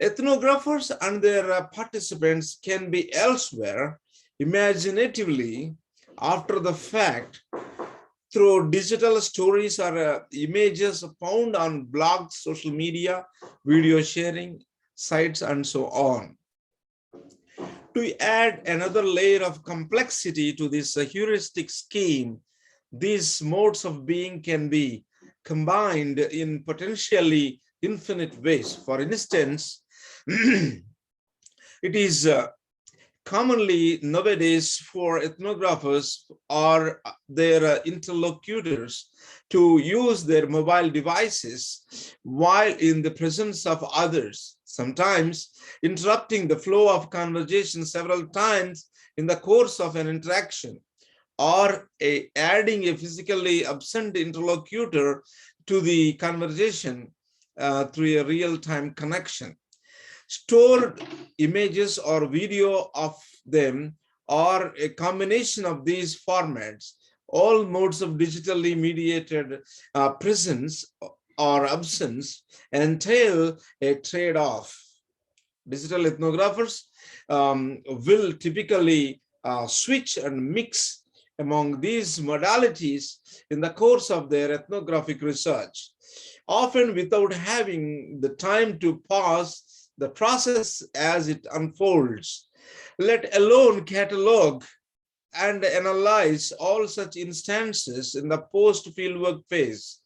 ethnographers and their participants can be elsewhere imaginatively after the fact through digital stories or images found on blogs, social media, video sharing sites, and so on. To add another layer of complexity to this heuristic scheme, these modes of being can be combined in potentially infinite ways. For instance, it is commonly nowadays for ethnographers or their interlocutors to use their mobile devices while in the presence of others, sometimes interrupting the flow of conversation several times in the course of an interaction, or adding a physically absent interlocutor to the conversation through a real-time connection. Stored images or video of them, or a combination of these formats, all modes of digitally mediated presence or absence entail a trade-off. Digital ethnographers will typically switch and mix among these modalities in the course of their ethnographic research, often without having the time to pause the process as it unfolds, let alone catalog and analyze all such instances in the post-fieldwork phase.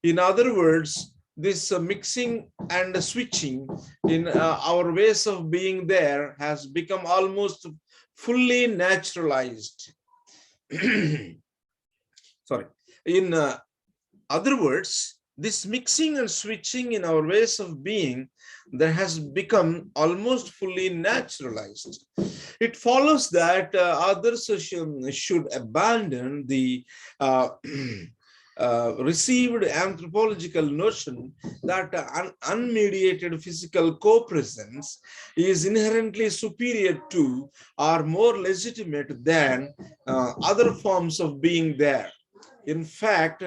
In other words, this mixing and switching in our ways of being there has become almost fully naturalized. Sorry. In other words, this mixing and switching in our ways of being that has become almost fully naturalized. It follows that others should abandon the received anthropological notion that unmediated physical co-presence is inherently superior to or more legitimate than other forms of being there. In fact,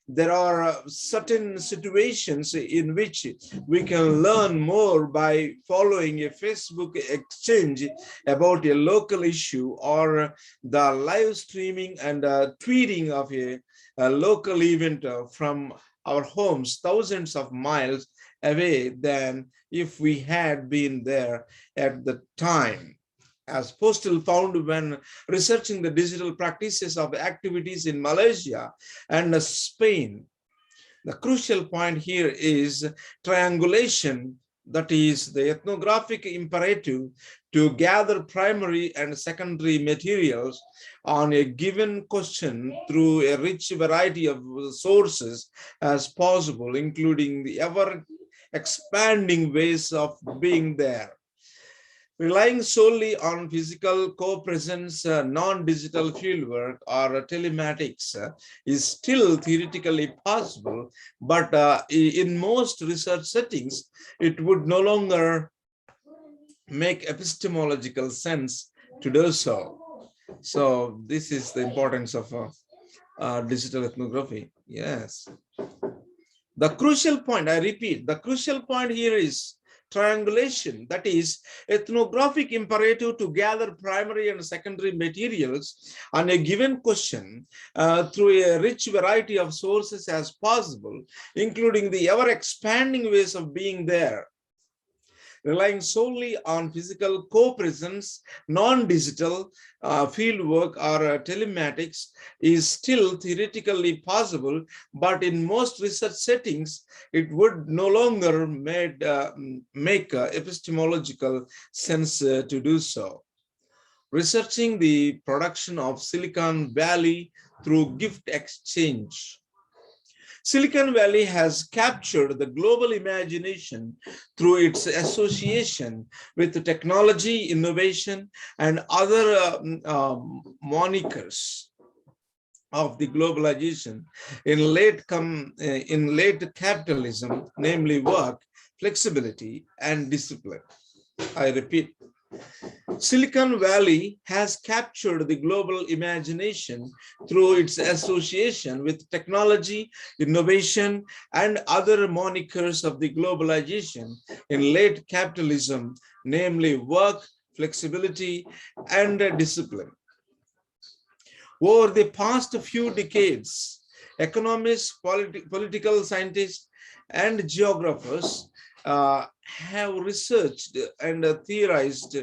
there are certain situations in which we can learn more by following a Facebook exchange about a local issue or the live streaming and tweeting of a local event from our homes thousands of miles away than if we had been there at the time. As Postill found when researching the digital practices of activities in Malaysia and Spain, the crucial point here is triangulation, that is the ethnographic imperative to gather primary and secondary materials on a given question through a rich variety of sources as possible, including the ever expanding ways of being there. Relying solely on physical co-presence, non-digital fieldwork, or telematics is still theoretically possible, but in most research settings, it would no longer make epistemological sense to do so. So this is the importance of digital ethnography. Yes. The crucial point, I repeat, the crucial point here is triangulation, that is, ethnographic imperative to gather primary and secondary materials on a given question through a rich variety of sources as possible, including the ever-expanding ways of being there. Relying solely on physical co-presence, non-digital fieldwork or telematics is still theoretically possible, but in most research settings, it would no longer make epistemological sense to do so. Researching the production of Silicon Valley through gift exchange. Silicon Valley has captured the global imagination through its association with technology, innovation, and other monikers of the globalization in late capitalism, namely work, flexibility, and discipline. I repeat, Silicon Valley has captured the global imagination through its association with technology, innovation, and other monikers of the globalization in late capitalism, namely work, flexibility, and discipline. Over the past few decades, economists, political scientists, and geographers have researched and theorized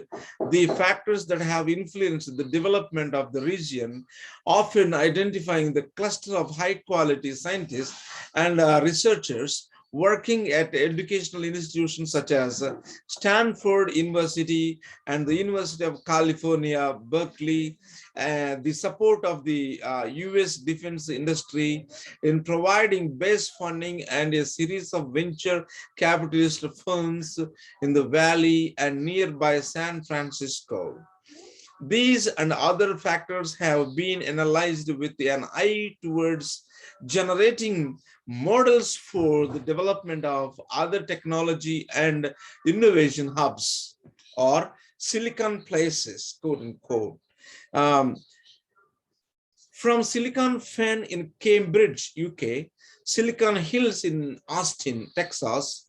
the factors that have influenced the development of the region, often identifying the cluster of high-quality scientists and researchers working at educational institutions such as Stanford University and the University of California, Berkeley, the support of the US defense industry in providing base funding and a series of venture capitalist firms in the Valley and nearby San Francisco. These and other factors have been analyzed with an eye towards generating models for the development of other technology and innovation hubs or Silicon places, quote unquote. From Silicon Fen in Cambridge, UK, Silicon Hills in Austin, Texas,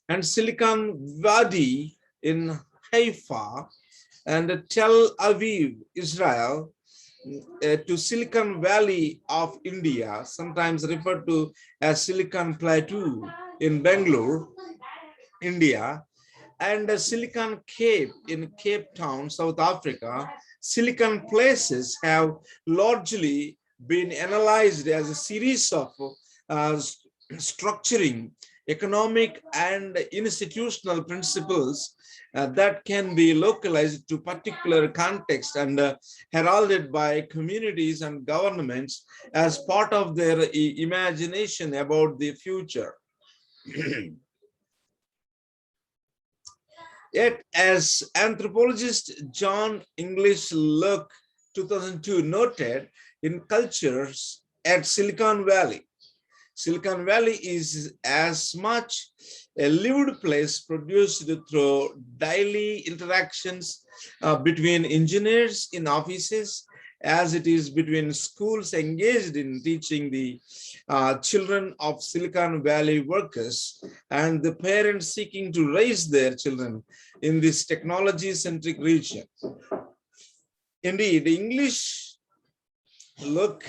and Silicon Wadi in Haifa, and Tel Aviv, Israel, to Silicon Valley of India, sometimes referred to as Silicon Plateau in Bangalore, India, and Silicon Cape in Cape Town, South Africa. Silicon places have largely been analyzed as a series of structuring, economic, and institutional principles that can be localized to particular context and heralded by communities and governments as part of their imagination about the future. Yet, as anthropologist John English Locke 2002 noted in Cultures at Silicon Valley, Silicon Valley is as much a lived place produced through daily interactions between engineers in offices as it is between schools engaged in teaching the children of Silicon Valley workers and the parents seeking to raise their children in this technology-centric region. Indeed, English Look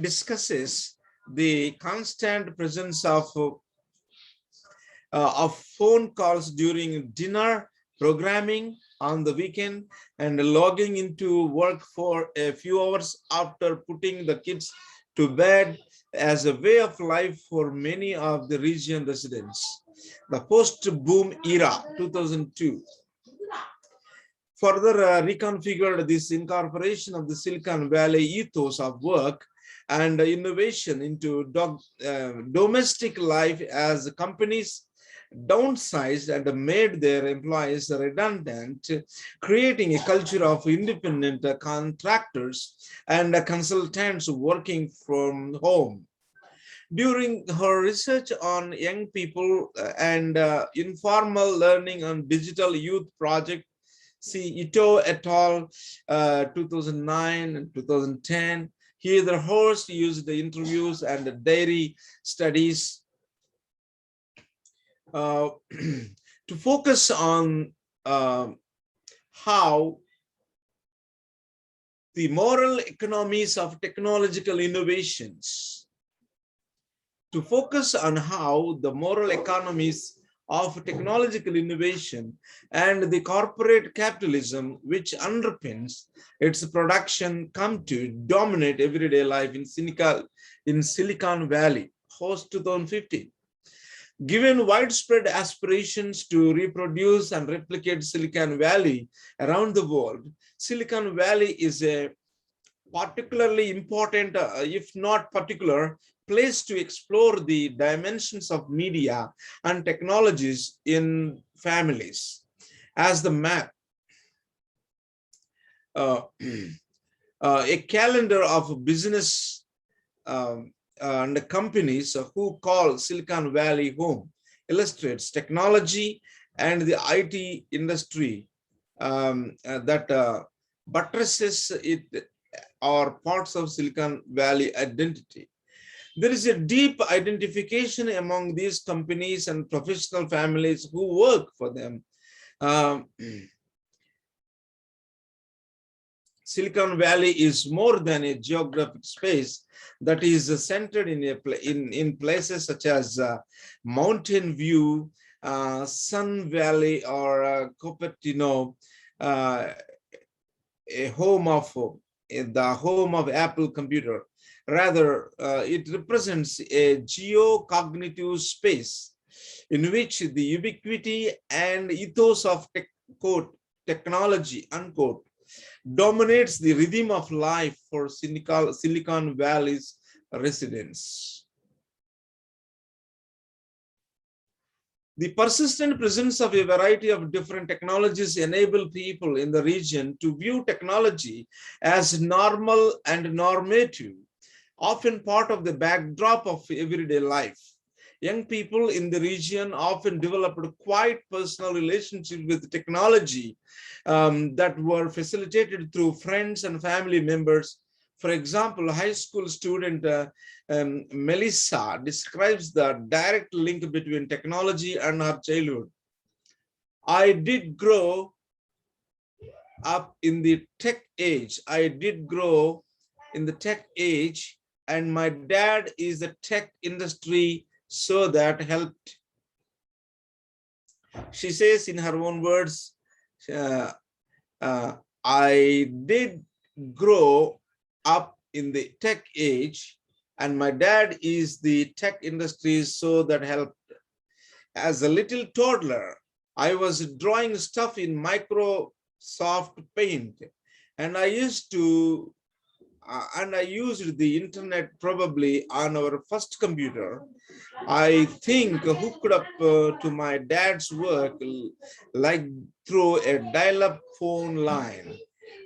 discusses the constant presence of phone calls during dinner, programming on the weekend, and logging into work for a few hours after putting the kids to bed as a way of life for many of the region residents. The post-boom era, 2002, further reconfigured this incorporation of the Silicon Valley ethos of work and innovation into domestic life as companies downsized and made their employees redundant, creating a culture of independent contractors and consultants working from home. During her research on young people and informal learning on digital youth project, see Ito et al. 2009 and 2010. Here the Horst used the interviews and the dairy studies to focus on how the moral economies of technological innovations, to focus on how the moral economies of technological innovation and the corporate capitalism which underpins its production come to dominate everyday life in Silicon Valley, Horst 2015. Given widespread aspirations to reproduce and replicate Silicon Valley around the world, Silicon Valley is a particularly important, if not particular, place to explore the dimensions of media and technologies in families. As the map, a calendar of business and companies who call Silicon Valley home illustrates technology and the IT industry that buttresses it or parts of Silicon Valley identity. There is a deep identification among these companies and professional families who work for them. Silicon Valley is more than a geographic space that is centered in places such as Mountain View, Sun Valley, or Cupertino, a home of the home of Apple computer. Rather, it represents a geo-cognitive space in which the ubiquity and ethos of technology, unquote, dominates the rhythm of life for Silicon Valley's residents. The persistent presence of a variety of different technologies enable people in the region to view technology as normal and normative, often part of the backdrop of everyday life. Young people in the region often developed quite personal relationships with technology that were facilitated through friends and family members. For example, high school student Melissa describes the direct link between technology and her childhood. I did grow up in the tech age. And my dad is the tech industry, so that helped. She says in her own words, I did grow up in the tech age, and my dad is the tech industry, so that helped. As a little toddler, I was drawing stuff in Microsoft Paint, and I used the internet probably on our first computer. I think hooked up to my dad's work like through a dial-up phone line.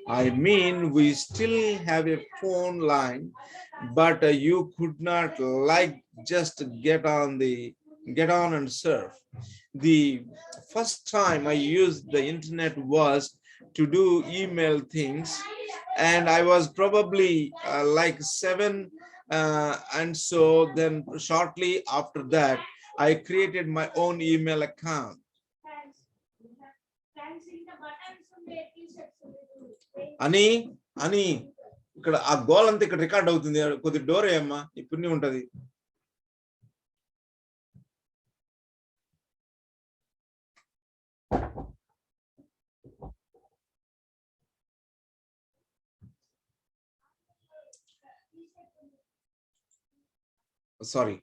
I mean, we still have a phone line, but you could not like just get on and surf. The first time I used the internet was to do email things, and I was probably like 7, and so then shortly after that I created my own email account. Ani ఇక్కడ ఆ goal అంతా ఇక్కడ record అవుతుంది, కొద్ది door ఏమ్మా ఇప్పుడు ఉంటది. Sorry.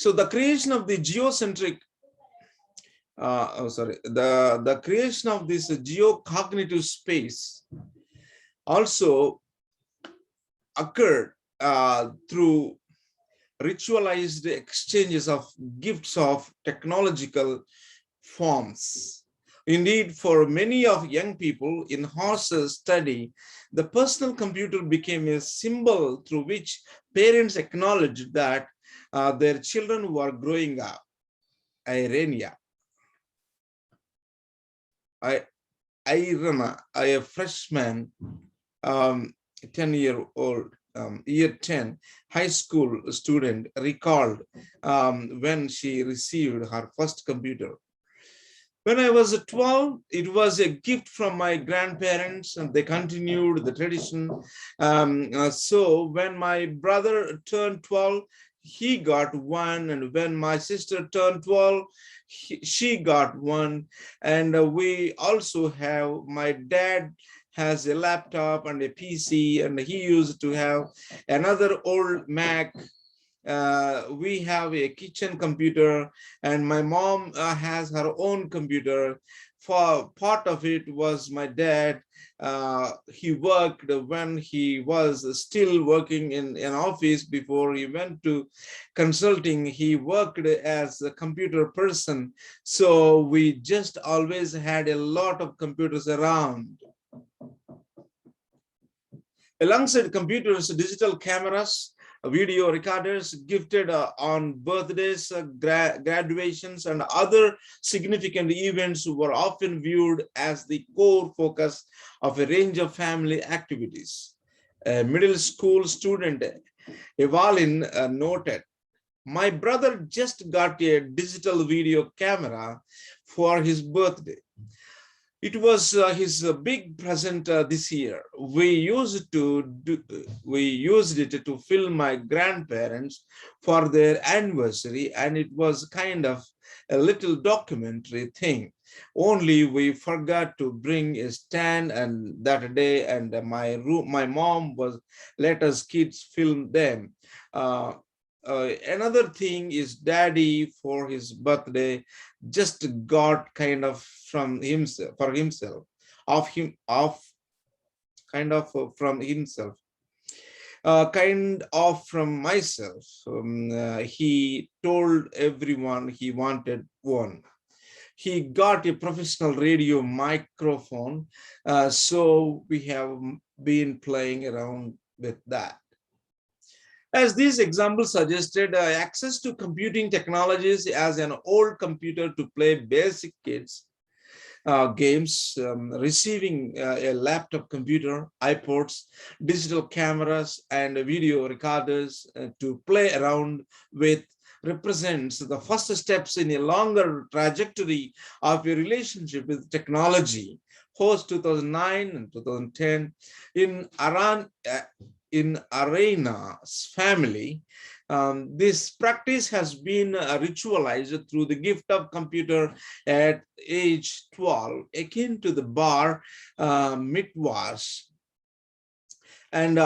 So the creation of the geocentric, the creation of this geocognitive space also occurred through ritualized exchanges of gifts of technological forms. Indeed, for many of young people in Horst's study, the personal computer became a symbol through which parents acknowledged that their children were growing up. Irania. Irana, a freshman, 10-year-old, year 10 high school student, recalled when she received her first computer. When I was 12, it was a gift from my grandparents, and they continued the tradition. So when my brother turned 12, he got one, and when my sister turned 12, she got one. And we also have, my dad has a laptop and a PC, and he used to have another old Mac. We have a kitchen computer, and my mom has her own computer. For part of it was my dad. He worked when he was still working in an office before he went to consulting. He worked as a computer person. So we just always had a lot of computers around. Alongside computers, digital cameras, video recorders gifted on birthdays, graduations, and other significant events were often viewed as the core focus of a range of family activities. A middle school student, Evalin, noted, "My brother just got a digital video camera for his birthday. It was his big present this year. We used it to film my grandparents for their anniversary, and it was kind of a little documentary thing. Only we forgot to bring a stand and that day, and my mom was let us kids film them." Another thing is daddy for his birthday just got kind of from himself, for himself, from himself, kind of from myself. He told everyone he wanted one. He got a professional radio microphone, so we have been playing around with that. As these examples suggested, access to computing technologies as an old computer to play basic kids games, receiving a laptop computer, iPods, digital cameras, and video recorders to play around with represents the first steps in a longer trajectory of a relationship with technology. Horst 2009 and 2010 in Arena's family, this practice has been ritualized through the gift of computer at age 12, akin to the bar mitzvahs and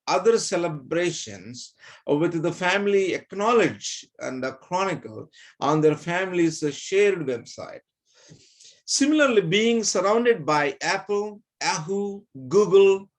other celebrations, with the family acknowledge and chronicle on their family's shared website. Similarly, being surrounded by Apple, Yahoo, Google,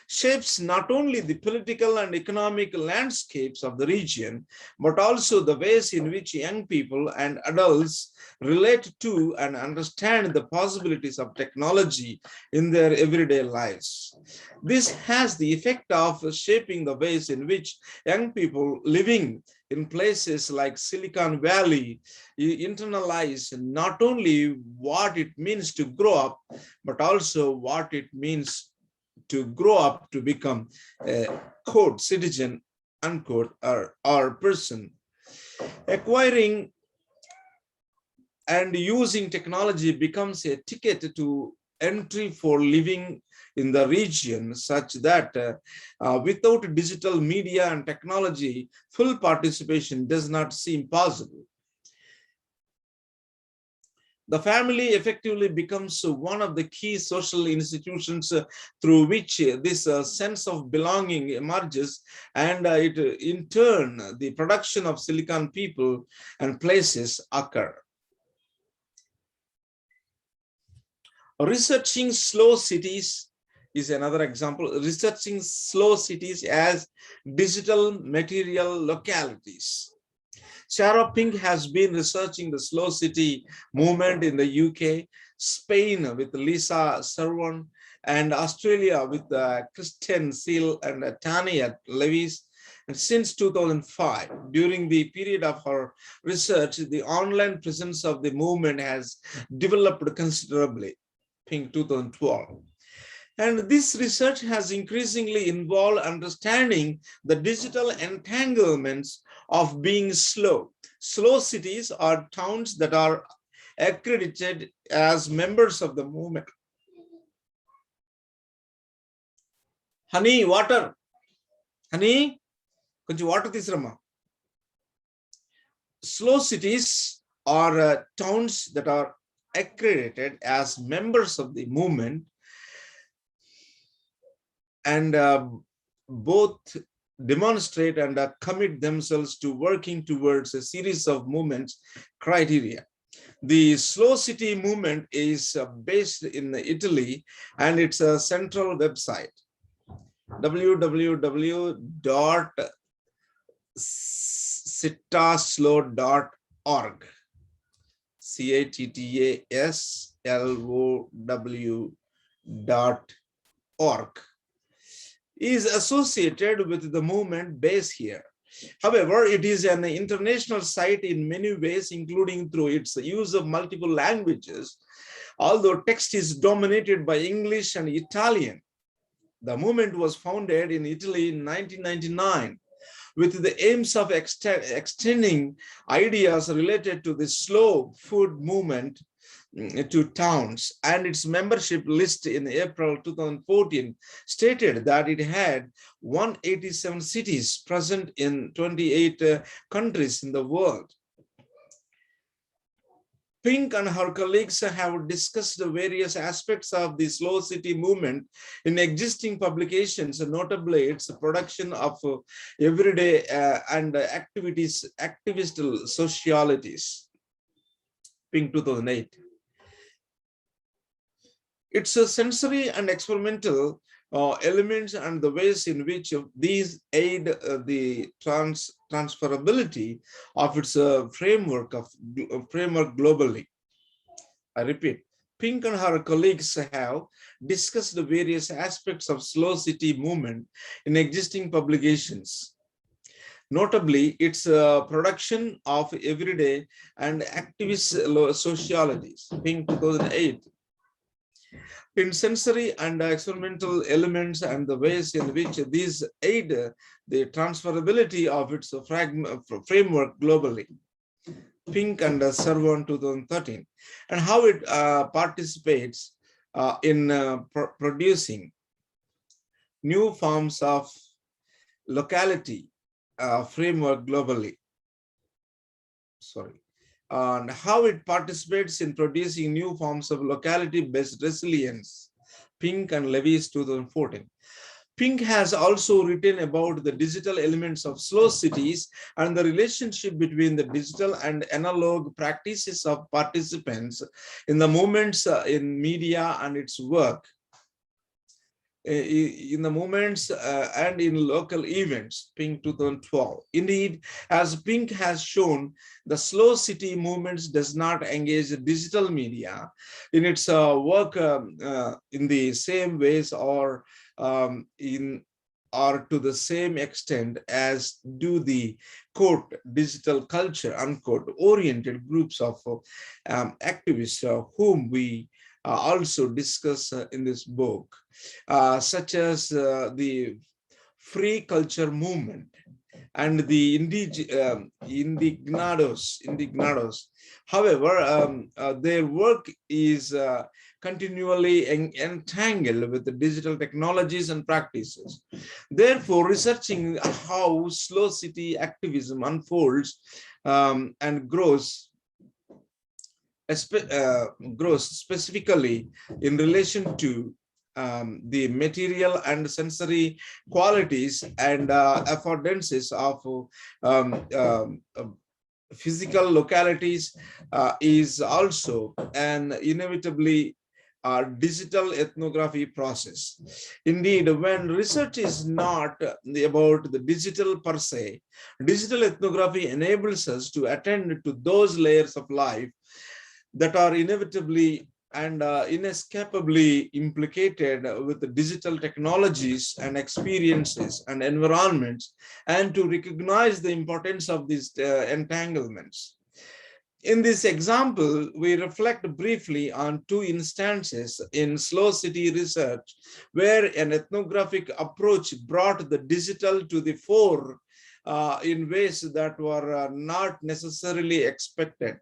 shapes not only the political and economic landscapes of the region, but also the ways in which young people and adults relate to and understand the possibilities of technology in their everyday lives. This has the effect of shaping the ways in which young people living in places like Silicon Valley internalize not only what it means to grow up, but also what it means to grow up to become a quote citizen, unquote, or person. Acquiring and using technology becomes a ticket to entry for living in the region, such that without digital media and technology, full participation does not seem possible. The family effectively becomes one of the key social institutions through which this sense of belonging emerges, and it in turn, the production of Silicon people and places occur. Researching slow cities is another example. Researching slow cities as digital material localities. Sarah Pink has been researching the slow city movement in the UK, Spain with Lisa Servan, and Australia with Kristen Seal and Tania Lewis. And since 2005, during the period of her research, the online presence of the movement has developed considerably. Pink 2012. And this research has increasingly involved understanding the digital entanglements of being slow. Slow cities are towns that are accredited as members of the movement. Honey, water. Honey, konచెం water తీసురమ్మా. Slow cities are towns that are accredited as members of the movement, and both demonstrate and commit themselves to working towards a series of movements criteria. The slow city movement is based in Italy, and it's a central website, www.cittaslow.org, CATTASLOW.org, is associated with the movement based here. However, it is an international site in many ways, including through its use of multiple languages. Although text is dominated by English and Italian, the movement was founded in Italy in 1999 with the aims of extending ideas related to the slow food movement to towns, and its membership list in April 2014 stated that it had 187 cities present in 28 countries in the world. Pink and her colleagues have discussed the various aspects of the slow city movement in existing publications, notably its production of everyday and activist socialities. Pink 2008. It's a sensory and experimental elements and the ways in which these aid the transferability of its framework globally. I repeat, Pink and her colleagues have discussed the various aspects of slow city movement in existing publications, notably its production of everyday and activist socialities. Pink 2008. In sensory and experimental elements and the ways in which these aid the transferability of its framework globally. Pink and Servan 2013, and how it participates in producing new forms of locality framework globally. And how it participates in producing new forms of locality-based resilience. Pink and Lewis 2014. Pink has also written about the digital elements of slow cities and the relationship between the digital and analog practices of participants in the movements in media and its work. In the movements and in local events. Pink 2012. Indeed, as Pink has shown, the slow city movements does not engage digital media in its work in the same ways or to the same extent as do the quote digital culture unquote oriented groups of activists whom we also discuss in this book, such as the free culture movement and the indignados. However, their work is continually entangled with the digital technologies and practices. Therefore, researching how slow city activism unfolds and grows specifically in relation to the material and sensory qualities and affordances of physical localities is also an inevitably digital ethnography process. Indeed, when research is not about the digital per se, digital ethnography enables us to attend to those layers of life that are inevitably and inescapably implicated with the digital technologies and experiences and environments, and to recognize the importance of these entanglements. In this example, we reflect briefly on two instances in slow city research where an ethnographic approach brought the digital to the fore in ways that were not necessarily expected.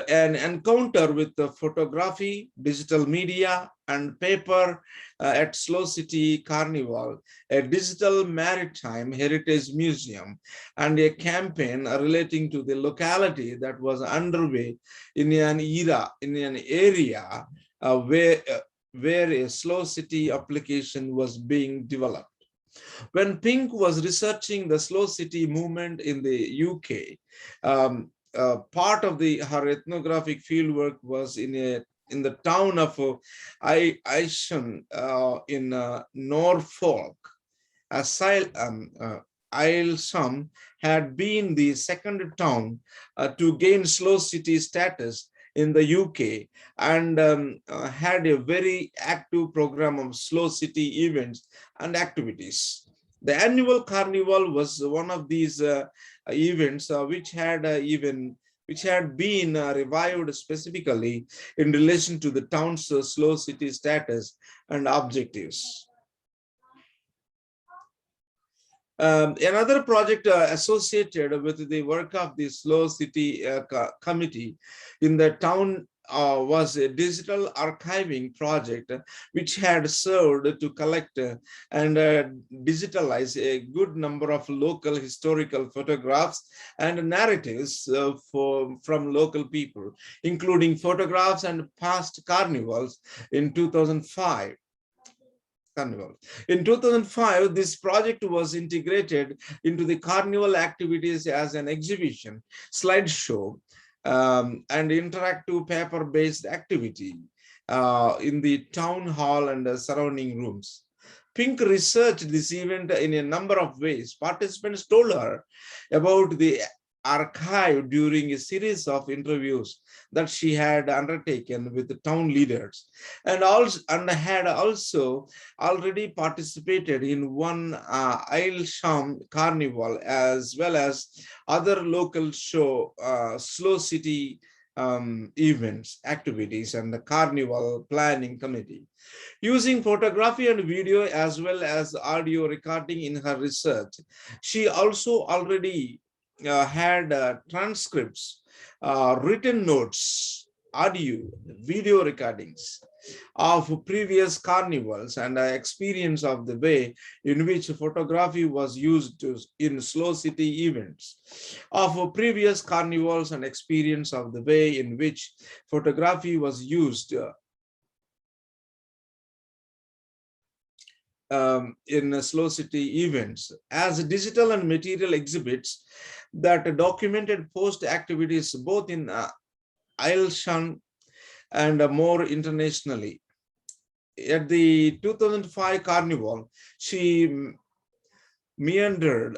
An encounter with the photography, digital media, and paper at Slow City Carnival, a digital maritime heritage museum, and a campaign relating to the locality that was underway in an area where a Slow City application was being developed. When Pink was researching the Slow City movement in the UK, part of her ethnographic fieldwork was in the town of Aylsham in Norfolk. Aylsham had been the second town to gain slow city status in the UK and had a very active program of slow city events and activities. The annual carnival was one of these events which had been revived specifically in relation to the town's slow city status and objectives. Another project associated with the work of the Slow City Committee in the town was a digital archiving project which had served to collect and digitalize a good number of local historical photographs and narratives from local people, including photographs and past carnivals in 2005. In 2005, this project was integrated into the carnival activities as an exhibition, slideshow, and interactive paper-based activity in the town hall and surrounding rooms. Pink researched this event in a number of ways. Participants told her about the archive during a series of interviews that she had undertaken with the town leaders, and had also already participated in one Aylsham Carnival, as well as other local slow city events, activities, and the Carnival Planning Committee. Using photography and video as well as audio recording in her research, she also already had transcripts, written notes, audio, video recordings of previous carnivals and experience of the way in which photography was used in slow city events, of previous carnivals and experience of the way in which photography was used in slow city events as digital and material exhibits that documented post activities both in Aylsham and more internationally. At the 2005 Carnival, she meandered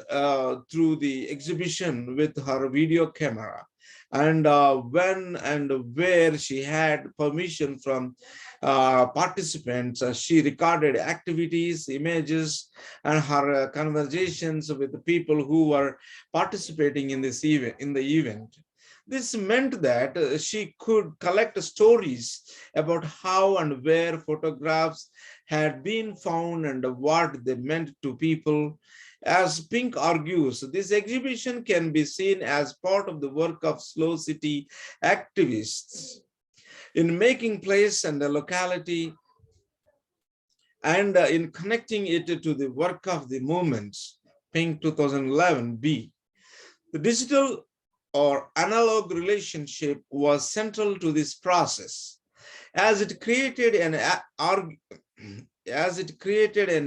through the exhibition with her video camera, and when and where she had permission from participants, she recorded activities, images, and her conversations with the people who were participating in this event. This meant that she could collect stories about how and where photographs had been found and what they meant to people. As Pink argues, this exhibition can be seen as part of the work of slow city activists in making place and the locality, and in connecting it to the work of the movements. Pink 2011b. The digital or analog relationship was central to this process, as it created an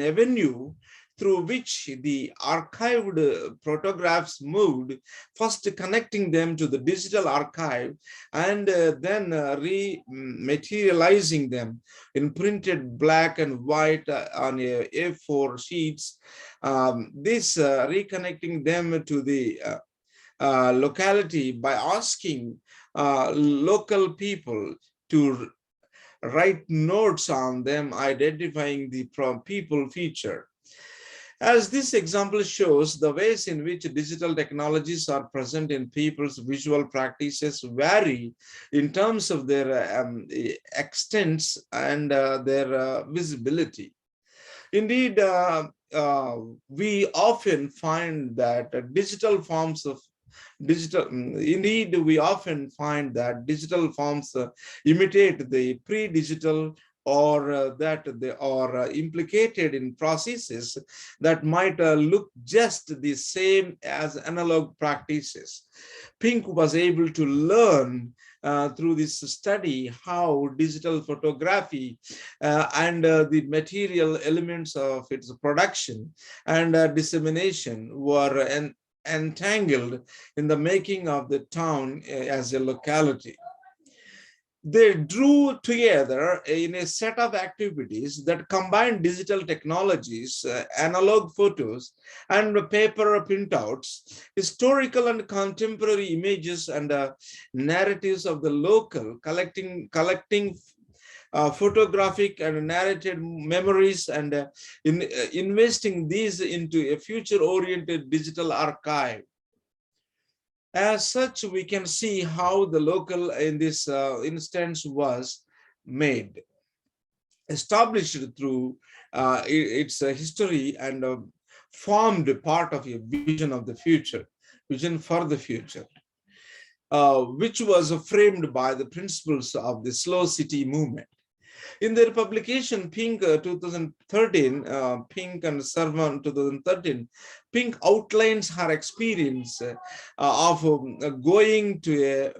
avenue through which the archived photographs moved, first connecting them to the digital archive and then rematerializing them in printed black and white on A4 sheets. This reconnecting them to the locality by asking local people to write notes on them, identifying the people feature. As this example shows, the ways in which digital technologies are present in people's visual practices vary in terms of their extents and their visibility. Indeed, we often find that digital forms imitate the pre-digital, or that they are implicated in processes that might look just the same as analog practices. Pink was able to learn through this study how digital photography and the material elements of its production and dissemination were entangled in the making of the town as a locality. They drew together in a set of activities that combined digital technologies, analog photos, and paper printouts, historical and contemporary images, and narratives of the local, collecting photographic and narrated memories, and investing these into a future-oriented digital archive. As such, we can see how the local in this instance was made, established through its history, and formed part of a vision of the future, vision for the future, which was framed by the principles of the slow city movement. In their publication, Pink 2013, Pink and Servan 2013, Pink outlines her experience of going to a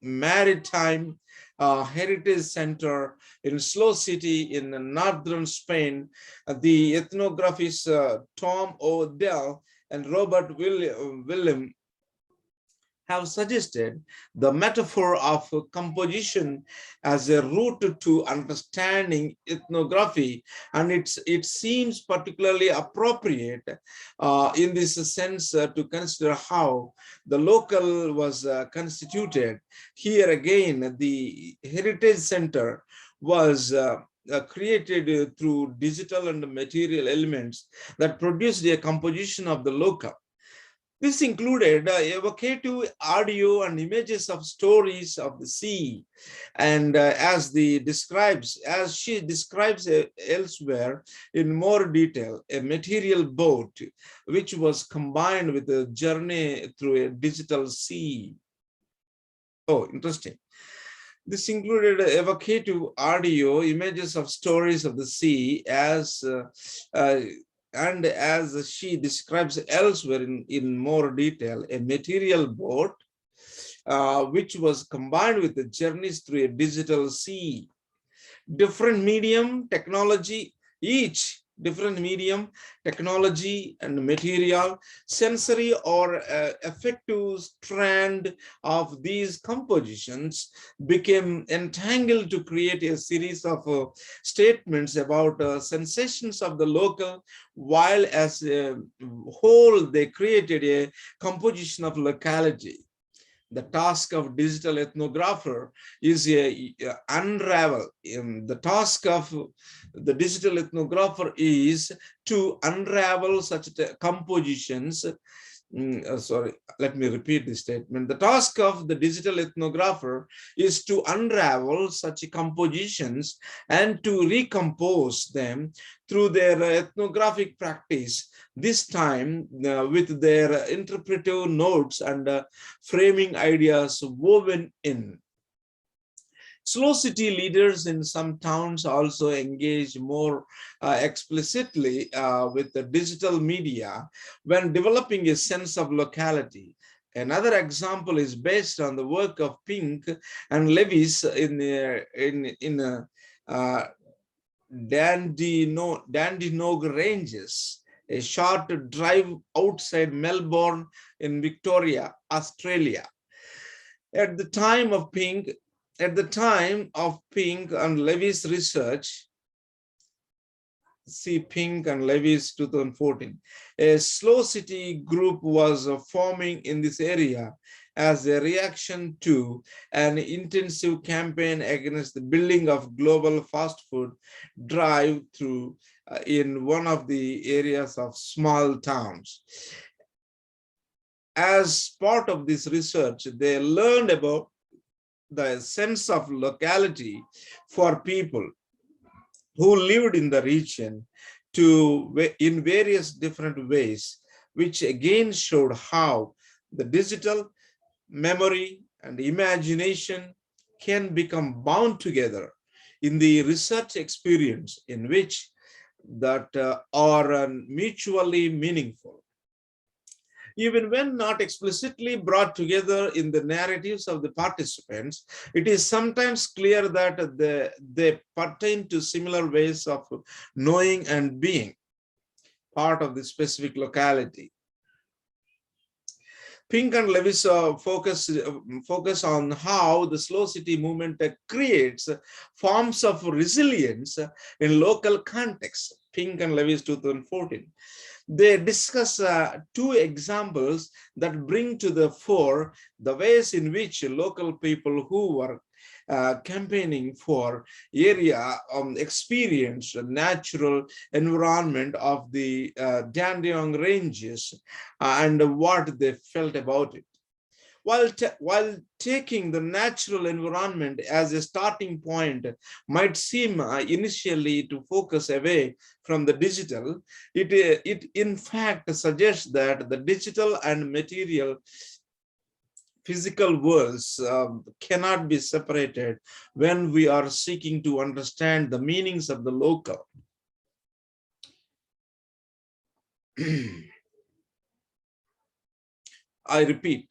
maritime heritage center in Slow City in northern Spain. The ethnographers Tom O'Dell and Robert William have suggested the metaphor of composition as a route to understanding ethnography, and it seems particularly appropriate in this sense to consider how the local was constituted. Here again, the Heritage Center was created through digital and material elements that produced a composition of the local. This included evocative audio and images of stories of the sea, and as she describes elsewhere in more detail, a material boat which was combined with a journey through a digital sea. Oh, interesting. This included evocative audio, images of stories of the sea, and as she describes elsewhere in more detail, a material boat which was combined with the journeys through a digital sea. Different medium, technology, each different medium, technology, and material, sensory or affective strand of these compositions became entangled to create a series of statements about sensations of the local, while as a whole they created a composition of locality. The task of digital ethnographer is unravel. The task of the digital ethnographer is to unravel such compositions. Sorry, let me repeat this statement. The task of the digital ethnographer is to unravel such compositions and to recompose them through their ethnographic practice, this time with their interpretive notes and framing ideas woven in. Slow city leaders in some towns also engage more explicitly with the digital media when developing a sense of locality. Another example is based on the work of Pink and Lewis in Dandenong Ranges a short drive outside Melbourne in Victoria, Australia. At the time of Pink and Levy's research, see Pink and Levy's 2014, a slow city group was forming in this area as a reaction to an intensive campaign against the building of global fast food drive-through in one of the areas of small towns. As part of this research, they learned about the sense of locality for people who lived in the region in various different ways, which again showed how the digital memory and imagination can become bound together in the research experience in which that are mutually meaningful. Even when not explicitly brought together in the narratives of the participants, it is sometimes clear that they pertain to similar ways of knowing and being part of the specific locality. Pink and Lewis focus on how the slow city movement creates forms of resilience in local contexts. Pink and Lewis 2014. They discuss two examples that bring to the fore the ways in which local people who were campaigning for area experience the natural environment of the Dandenong Ranges and what they felt about it. While taking the natural environment as a starting point might seem initially to focus away from the digital, it in fact suggests that the digital and material physical worlds cannot be separated when we are seeking to understand the meanings of the local. I repeat,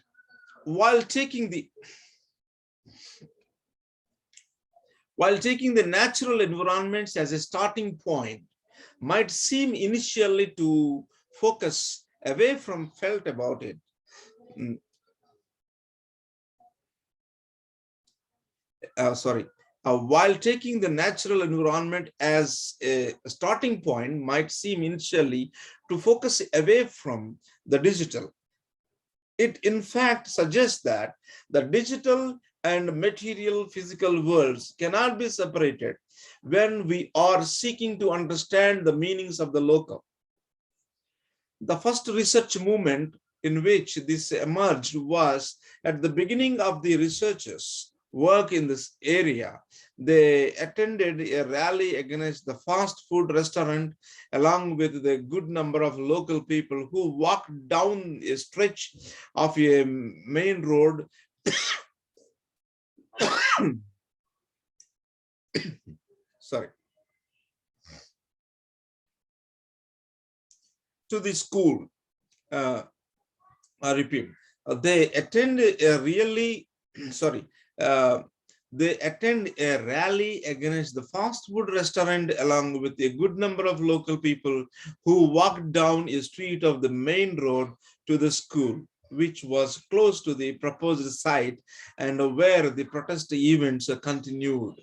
while taking the natural environments as a starting point might seem initially to focus away from felt about it. While taking the natural environment as a starting point might seem initially to focus away from the digital, it in fact suggests that the digital and material physical worlds cannot be separated when we are seeking to understand the meanings of the local. The first research movement in which this emerged was at the beginning of the researchers' work in this area. They attended a rally against the fast food restaurant along with the good number of local people who walked down a stretch of a main road sorry, to the school. I repeat, they attend a they attend a rally against the fast food restaurant along with a good number of local people who walked down a street of the main road to the school, which was close to the proposed site and where the protest events continued.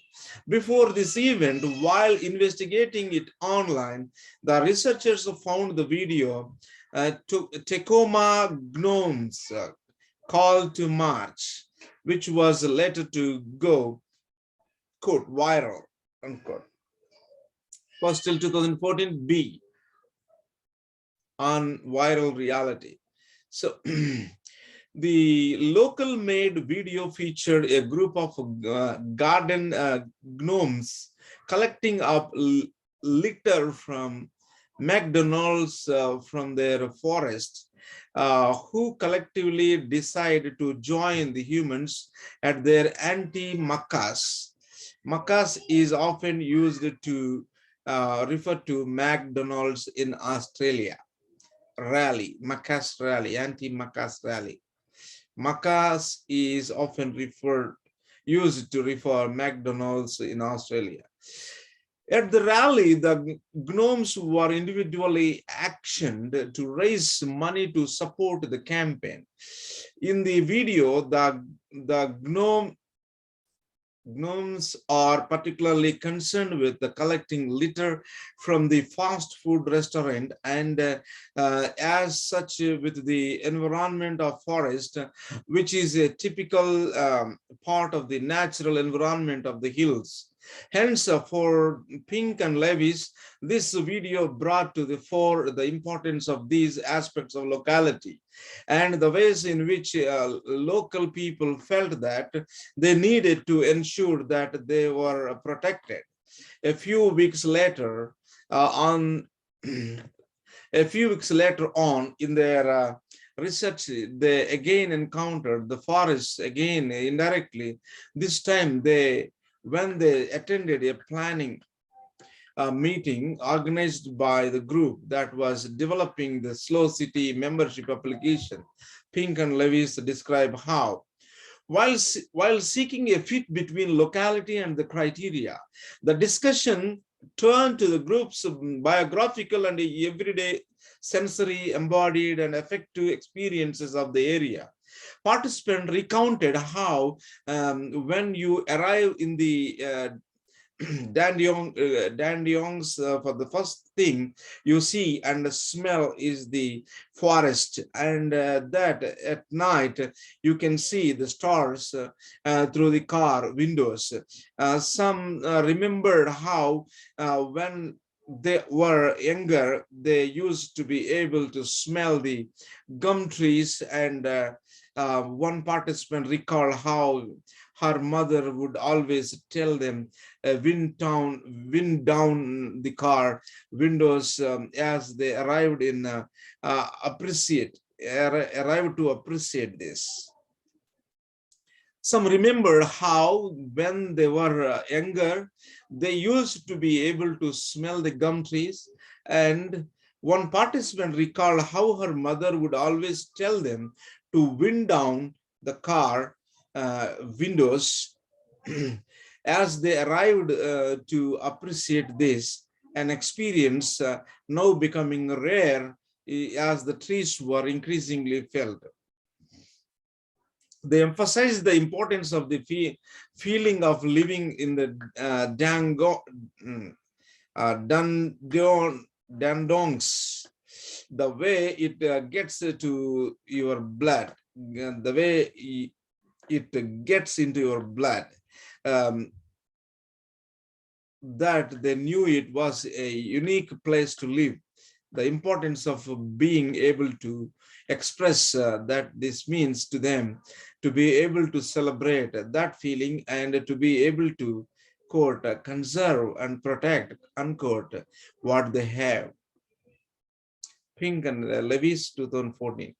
Before this event, while investigating it online, the researchers found the video to Tacoma Gnomes Call to March, which was later to go, quote, viral, unquote. Postill 2014b on viral reality. So the local made video featured a group of garden gnomes collecting up litter from McDonald's from their forest, who collectively decided to join the humans at their anti-macaws. Macaws is often used to refer to McDonald's in Australia. Rally, macaws rally, anti-macaws rally. Macaws is often used to refer McDonald's in Australia. At the rally, the gnomes were individually actioned to raise money to support the campaign. In the video, the gnomes are particularly concerned with the collecting litter from the fast food restaurant, and as such with the environment of forest, which is a typical part of the natural environment of the hills. Hence, for Pink and Lewis, this video brought to the fore the importance of these aspects of locality and the ways in which local people felt that they needed to ensure that they were protected. A few weeks later, on a few weeks later on in their research, they again encountered the forests again indirectly. This time, when they attended a planning meeting organized by the group that was developing the Slow City membership application, Pink and Lewis describe how, while seeking a fit between locality and the criteria, the discussion turned to the group's biographical and everyday sensory, embodied, and affective experiences of the area. Participants recounted how when you arrive in the Dandenongs, for the first thing you see and smell is the forest, and that at night you can see the stars through the car windows. Some remembered how when they were younger, they used to be able to smell the gum trees, and one participant recalled how her mother would always tell them, wind down the car windows as they arrived arrived to appreciate this. Some remember how when they were younger, they used to be able to smell the gum trees, and one participant recalled how her mother would always tell them to wind down the car windows as they arrived to appreciate this, an experience now becoming rare as the trees were increasingly felled. They emphasized the importance of the feeling of living in the Dandongs, the way it gets to your blood, the way it gets into your blood, that they knew it was a unique place to live. The importance of being able to express that this means to them, to be able to celebrate that feeling and to be able to, quote, conserve and protect, unquote, what they have. Pink and Lewis, 2014.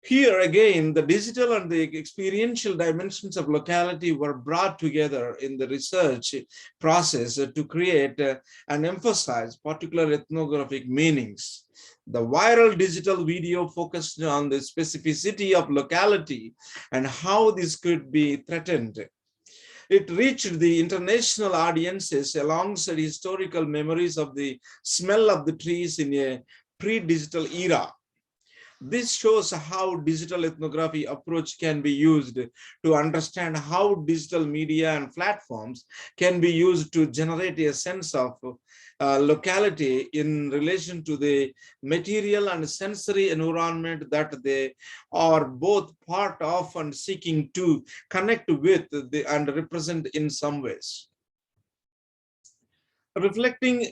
Here again, the digital and the experiential dimensions of locality were brought together in the research process to create and emphasize particular ethnographic meanings. The viral digital video focused on the specificity of locality and how this could be threatened. It reached the international audiences alongside historical memories of the smell of the trees in a pre-digital era. This shows how digital ethnography approach can be used to understand how digital media and platforms can be used to generate a sense of locality in relation to the material and sensory environment that they are both part of and seeking to connect with and represent in some ways. Reflecting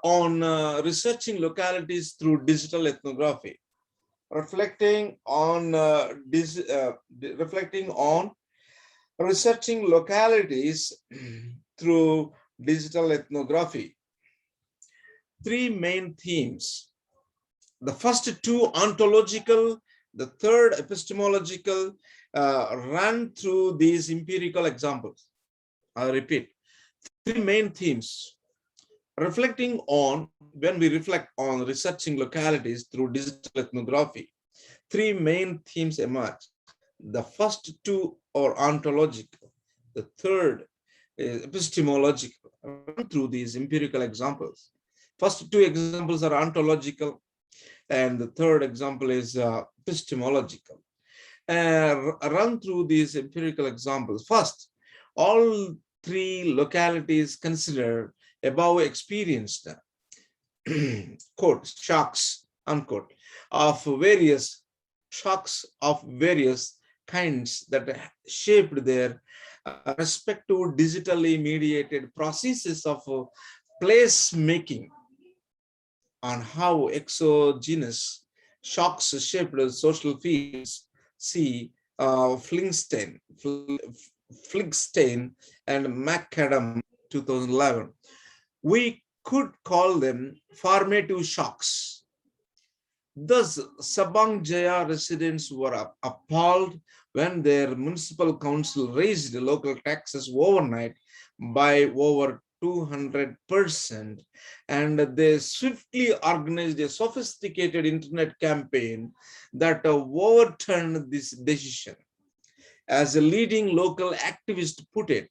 on researching localities through digital ethnography. Reflecting on researching localities through digital ethnography. Three main themes. The first two ontological, the third epistemological, run through these empirical examples. I repeat, three main themes. Reflecting on, when we reflect on researching localities through digital ethnography, three main themes emerge. The first two are ontological. The third is epistemological. run through these empirical examples. First two examples are ontological, and the third example is epistemological. Run through these empirical examples. First, all three localities considered above experienced quote shocks unquote of various kinds that shaped their respective digitally mediated processes of place making, on how exogenous shocks shaped social fields. See Fligstein and McAdam 2011. We could call them formative shocks. Thus, Sabang Jaya residents were appalled when their municipal council raised local taxes overnight by over 200%, and they swiftly organized a sophisticated internet campaign that overturned this decision. As a leading local activist put it,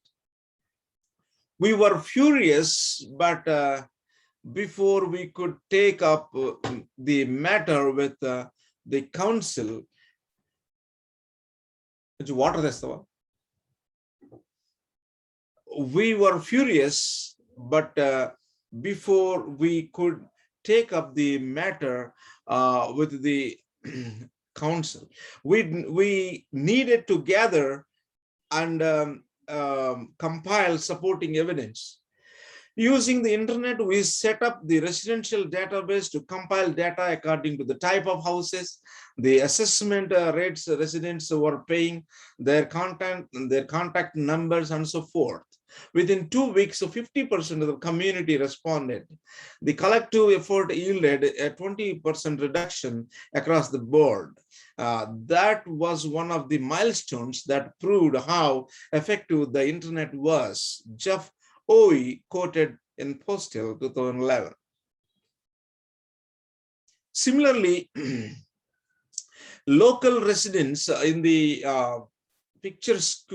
we were furious, but before we could take up the matter with the council, we were furious, but before we could take up the matter with the council, we needed to gather and compile supporting evidence. Using the internet, we set up the residential database to compile data according to the type of houses, the assessment rates residents were paying, their contact numbers, and so forth. Within 2 weeks, 50% of the community responded. The collective effort yielded a 20% reduction across the board. That was one of the milestones that proved how effective the internet was. Jeff Owe quoted in Postill 2011. Similarly, local residents in the picturesque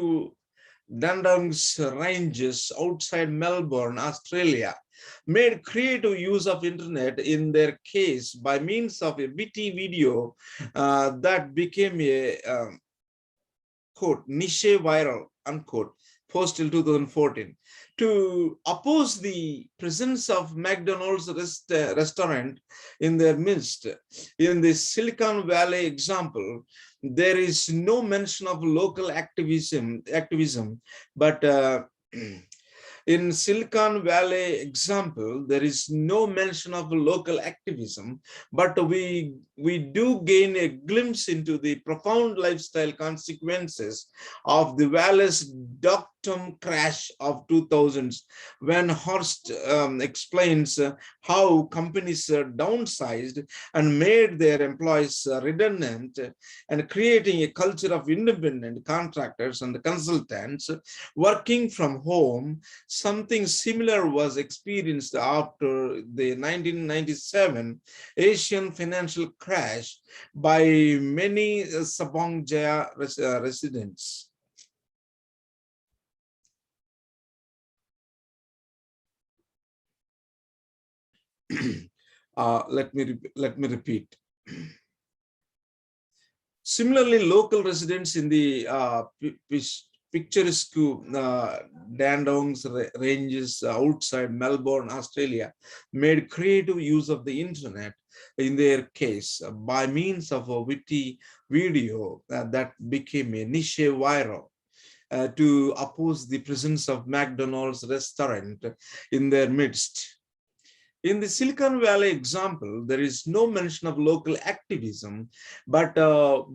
Dandang's ranges outside Melbourne, Australia, made creative use of internet in their case by means of a witty video that became a quote niche viral unquote Postill 2014. To oppose the presence of McDonald's restaurant in their midst. In the Silicon Valley example, there is no mention of local activism, but in Silicon Valley example, there is no mention of local activism, but we do gain a glimpse into the profound lifestyle consequences of the Valley's dot-com crash of 2000s, when Horst explains how companies downsized and made their employees redundant, and creating a culture of independent contractors and consultants working from home. Something similar was experienced after the 1997 Asian financial crash by many Sabang Jaya residents. Let me repeat. Similarly, local residents in the picturesque Dandong's ranges outside Melbourne, Australia, made creative use of the internet in their case by means of a witty video that became a niche viral to oppose the presence of McDonald's restaurant in their midst. In the Silicon Valley example, there is no mention of local activism, but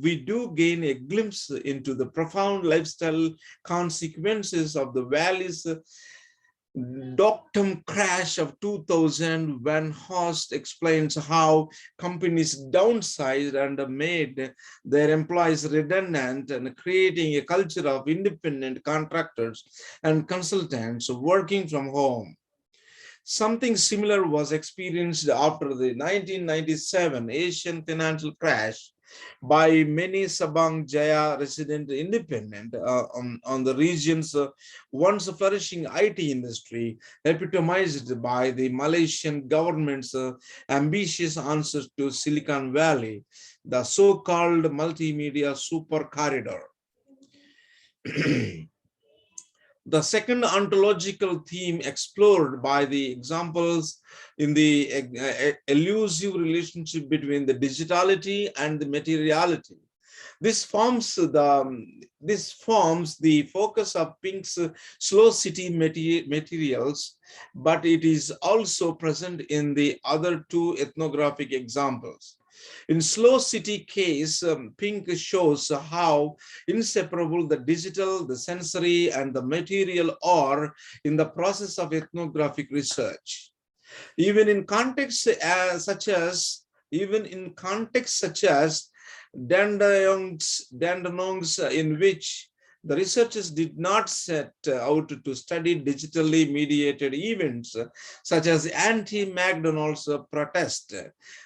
we do gain a glimpse into the profound lifestyle consequences of the Valley's dot-com crash of 2000, when Horst explains how companies downsized and made their employees redundant, and creating a culture of independent contractors and consultants working from home. Something similar was experienced after the 1997 Asian financial crash by many Sabang Jaya resident independent on the region's once flourishing IT industry, epitomized by the Malaysian government's ambitious answers to Silicon Valley, the so-called multimedia super corridor. The second ontological theme explored by the examples in the elusive relationship between the digitality and the materiality. This forms the focus of Pink's slow city materials, but it is also present in the other two ethnographic examples. In slow city case, Pink shows how inseparable the digital, the sensory, and the material are in the process of ethnographic research. Even in contexts such as Dandenongs, in which the researchers did not set out to study digitally mediated events such as anti-McDonald's protest.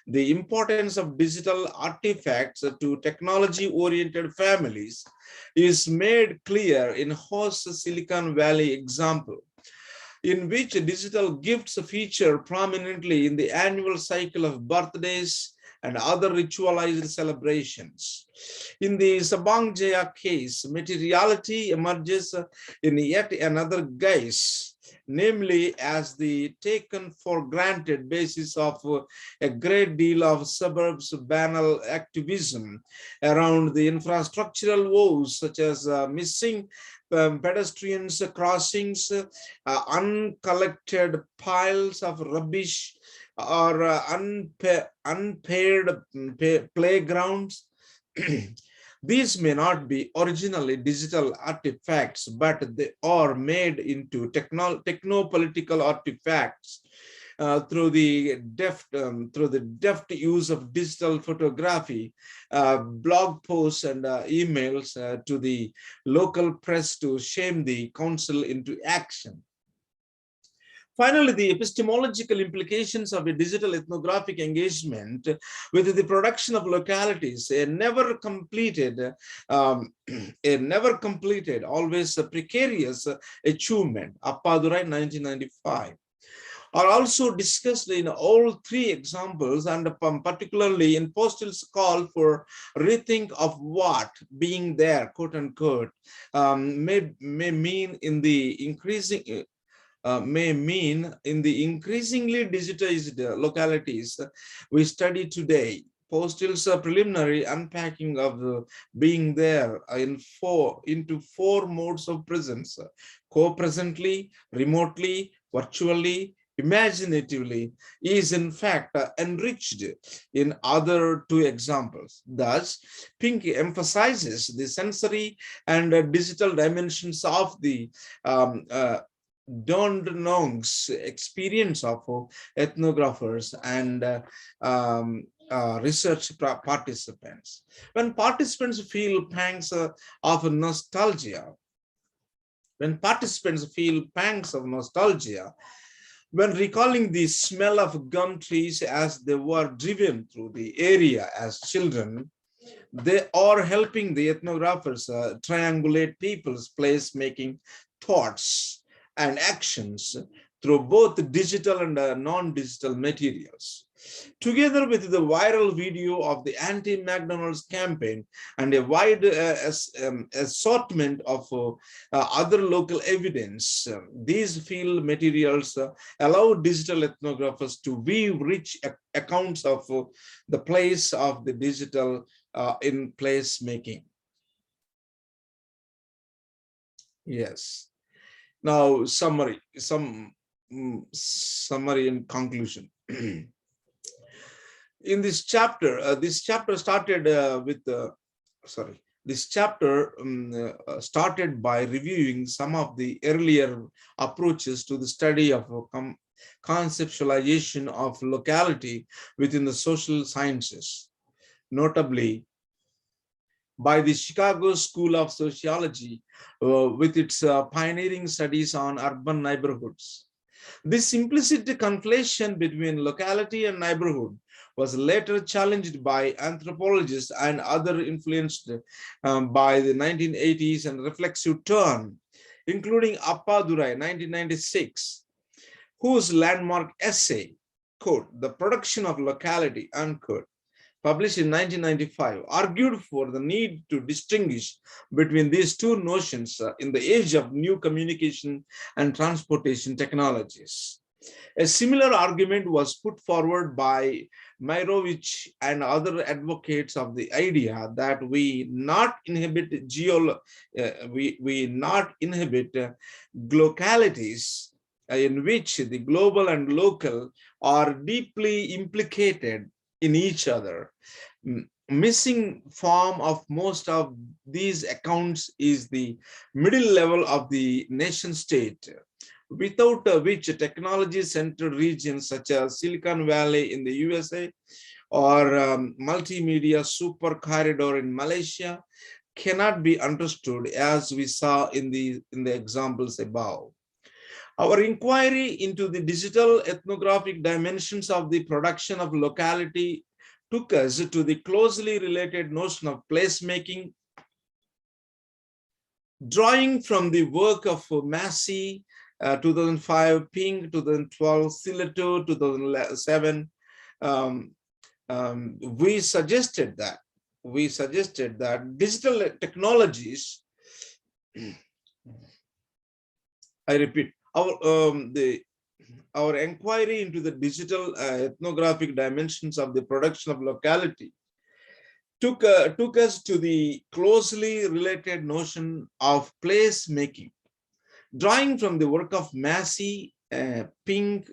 The importance of digital artifacts to technology-oriented families is made clear in Horst's Silicon Valley example, in which digital gifts feature prominently in the annual cycle of birthdays and other ritualized celebrations. In the Sabang Jaya case, materiality emerges in yet another guise, namely as the taken for granted basis of a great deal of suburbs banal activism around the infrastructural woes such as missing pedestrians crossings, uncollected piles of rubbish, or unpaired playgrounds. These may not be originally digital artifacts, but they are made into techno-political artifacts through the deft use of digital photography, blog posts, and emails to the local press to shame the council into action. Finally, the epistemological implications of a digital ethnographic engagement with the production of localities, a never completed, always a precarious achievement. Appadurai, 1995. Are also discussed in all three examples, and particularly in Postill's call for rethink of what being there, quote unquote, may mean in the increasingly digitized localities we study today. Postill's preliminary unpacking of being there into four modes of presence: co-presently, remotely, virtually, imaginatively, is in fact enriched in other two examples. Thus, Pink emphasizes the sensory and digital dimensions of the Dandenong's experience of ethnographers and research participants. When participants feel pangs of nostalgia, when recalling the smell of gum trees as they were driven through the area as children, they are helping the ethnographers triangulate people's place-making thoughts and actions through both digital and non-digital materials. Together with the viral video of the anti-McDonald's campaign and a wide assortment of other local evidence, these field materials allow digital ethnographers to weave rich accounts of the place of the digital in place making. Yes. Now, summary and conclusion. In this chapter, started by reviewing some of the earlier approaches to the study of conceptualization of locality within the social sciences, notably by the Chicago School of Sociology with its pioneering studies on urban neighborhoods. This implicit conflation between locality and neighborhood was later challenged by anthropologists and other influenced by the 1980s and reflexive turn, including Appadurai, 1996, whose landmark essay, quote, "The Production of Locality," unquote, published in 1995, argued for the need to distinguish between these two notions in the age of new communication and transportation technologies. A similar argument was put forward by Meyrovich and other advocates of the idea that we not inhibit localities in which the global and local are deeply implicated in each other. Missing form of most of these accounts is the middle level of the nation state, without which technology-centered regions such as Silicon Valley in the USA or multimedia super corridor in Malaysia cannot be understood, as we saw in the examples above. Our inquiry into the digital ethnographic dimensions of the production of locality took us to the closely related notion of placemaking, drawing from the work of Massey, 2005, Ping, 2012, Sileto, 2007. We suggested that digital technologies, I repeat, our inquiry into the digital ethnographic dimensions of the production of locality took us to the closely related notion of place making, drawing from the work of Massey, Ping,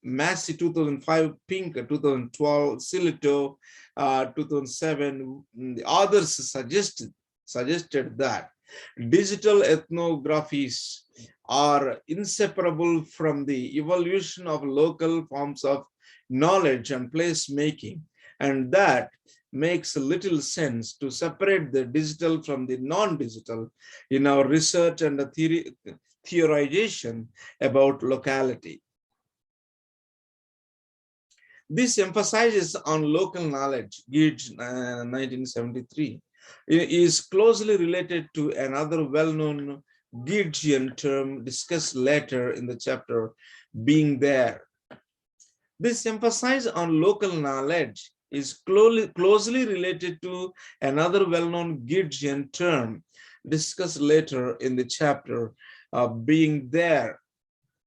Massey 2005, Ping 2012, Sileto 2007. The others suggested that digital ethnographies are inseparable from the evolution of local forms of knowledge and place making, and that makes little sense to separate the digital from the non-digital in our research and theorization about locality. This emphasizes on local knowledge, Gadde, 1973, is closely related to another well-known Gaddean term discussed later in the chapter, being there. This emphasis on local knowledge is closely related to another well-known Gaddean term discussed later in the chapter, being there.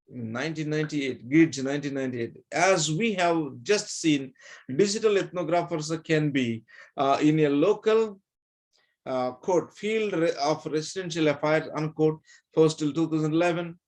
1998, Gadde, 1998. As we have just seen, digital ethnographers can be in a local quote, field of residential affairs, unquote, Postill 2011,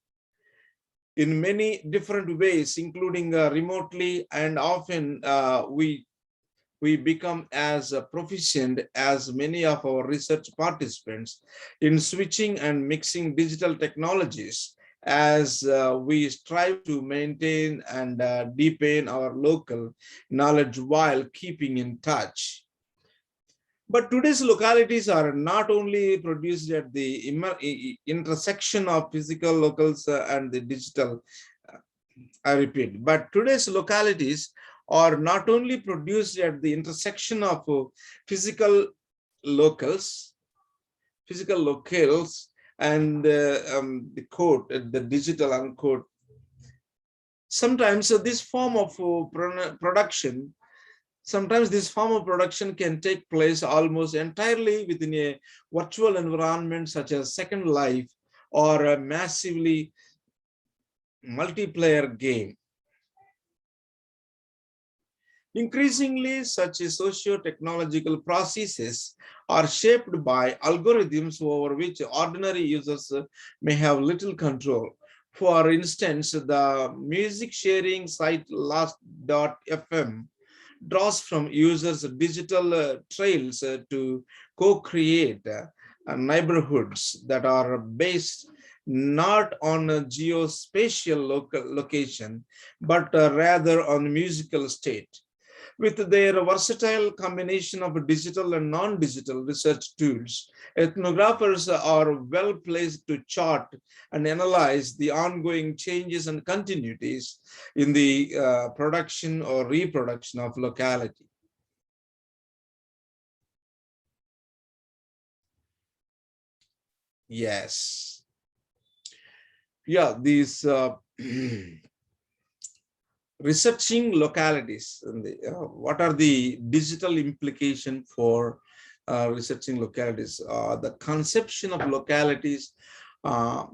in many different ways, including remotely, and often we become as proficient as many of our research participants in switching and mixing digital technologies as we strive to maintain and deepen our local knowledge while keeping in touch. But today's localities are not only produced at the intersection of physical locals and the digital, I repeat, but today's localities are not only produced at the intersection of physical locales, and the quote, the digital, unquote. Sometimes this form of production can take place almost entirely within a virtual environment such as Second Life or a massively multiplayer game. Increasingly, such socio-technological processes are shaped by algorithms over which ordinary users may have little control. For instance, the music sharing site Last.fm draws from users' digital trails to co-create neighborhoods that are based not on a geospatial location, but rather on musical state. With their versatile combination of digital and non-digital research tools, ethnographers are well placed to chart and analyze the ongoing changes and continuities in the production or reproduction of locality. Yes. Yeah, these researching localities, and what are the digital implication for researching localities? The conception of localities, uh,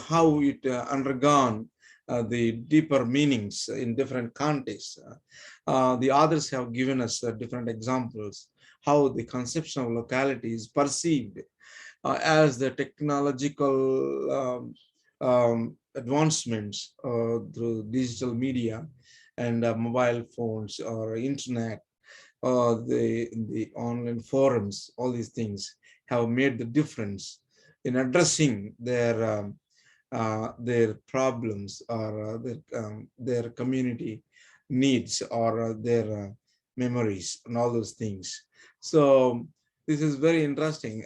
how it undergone the deeper meanings in different contexts. The authors have given us different examples how the conception of locality is perceived as the technological advancements through digital media and mobile phones or internet or the online forums, all these things have made the difference in addressing their problems or their community needs or their memories and all those things. So this is very interesting.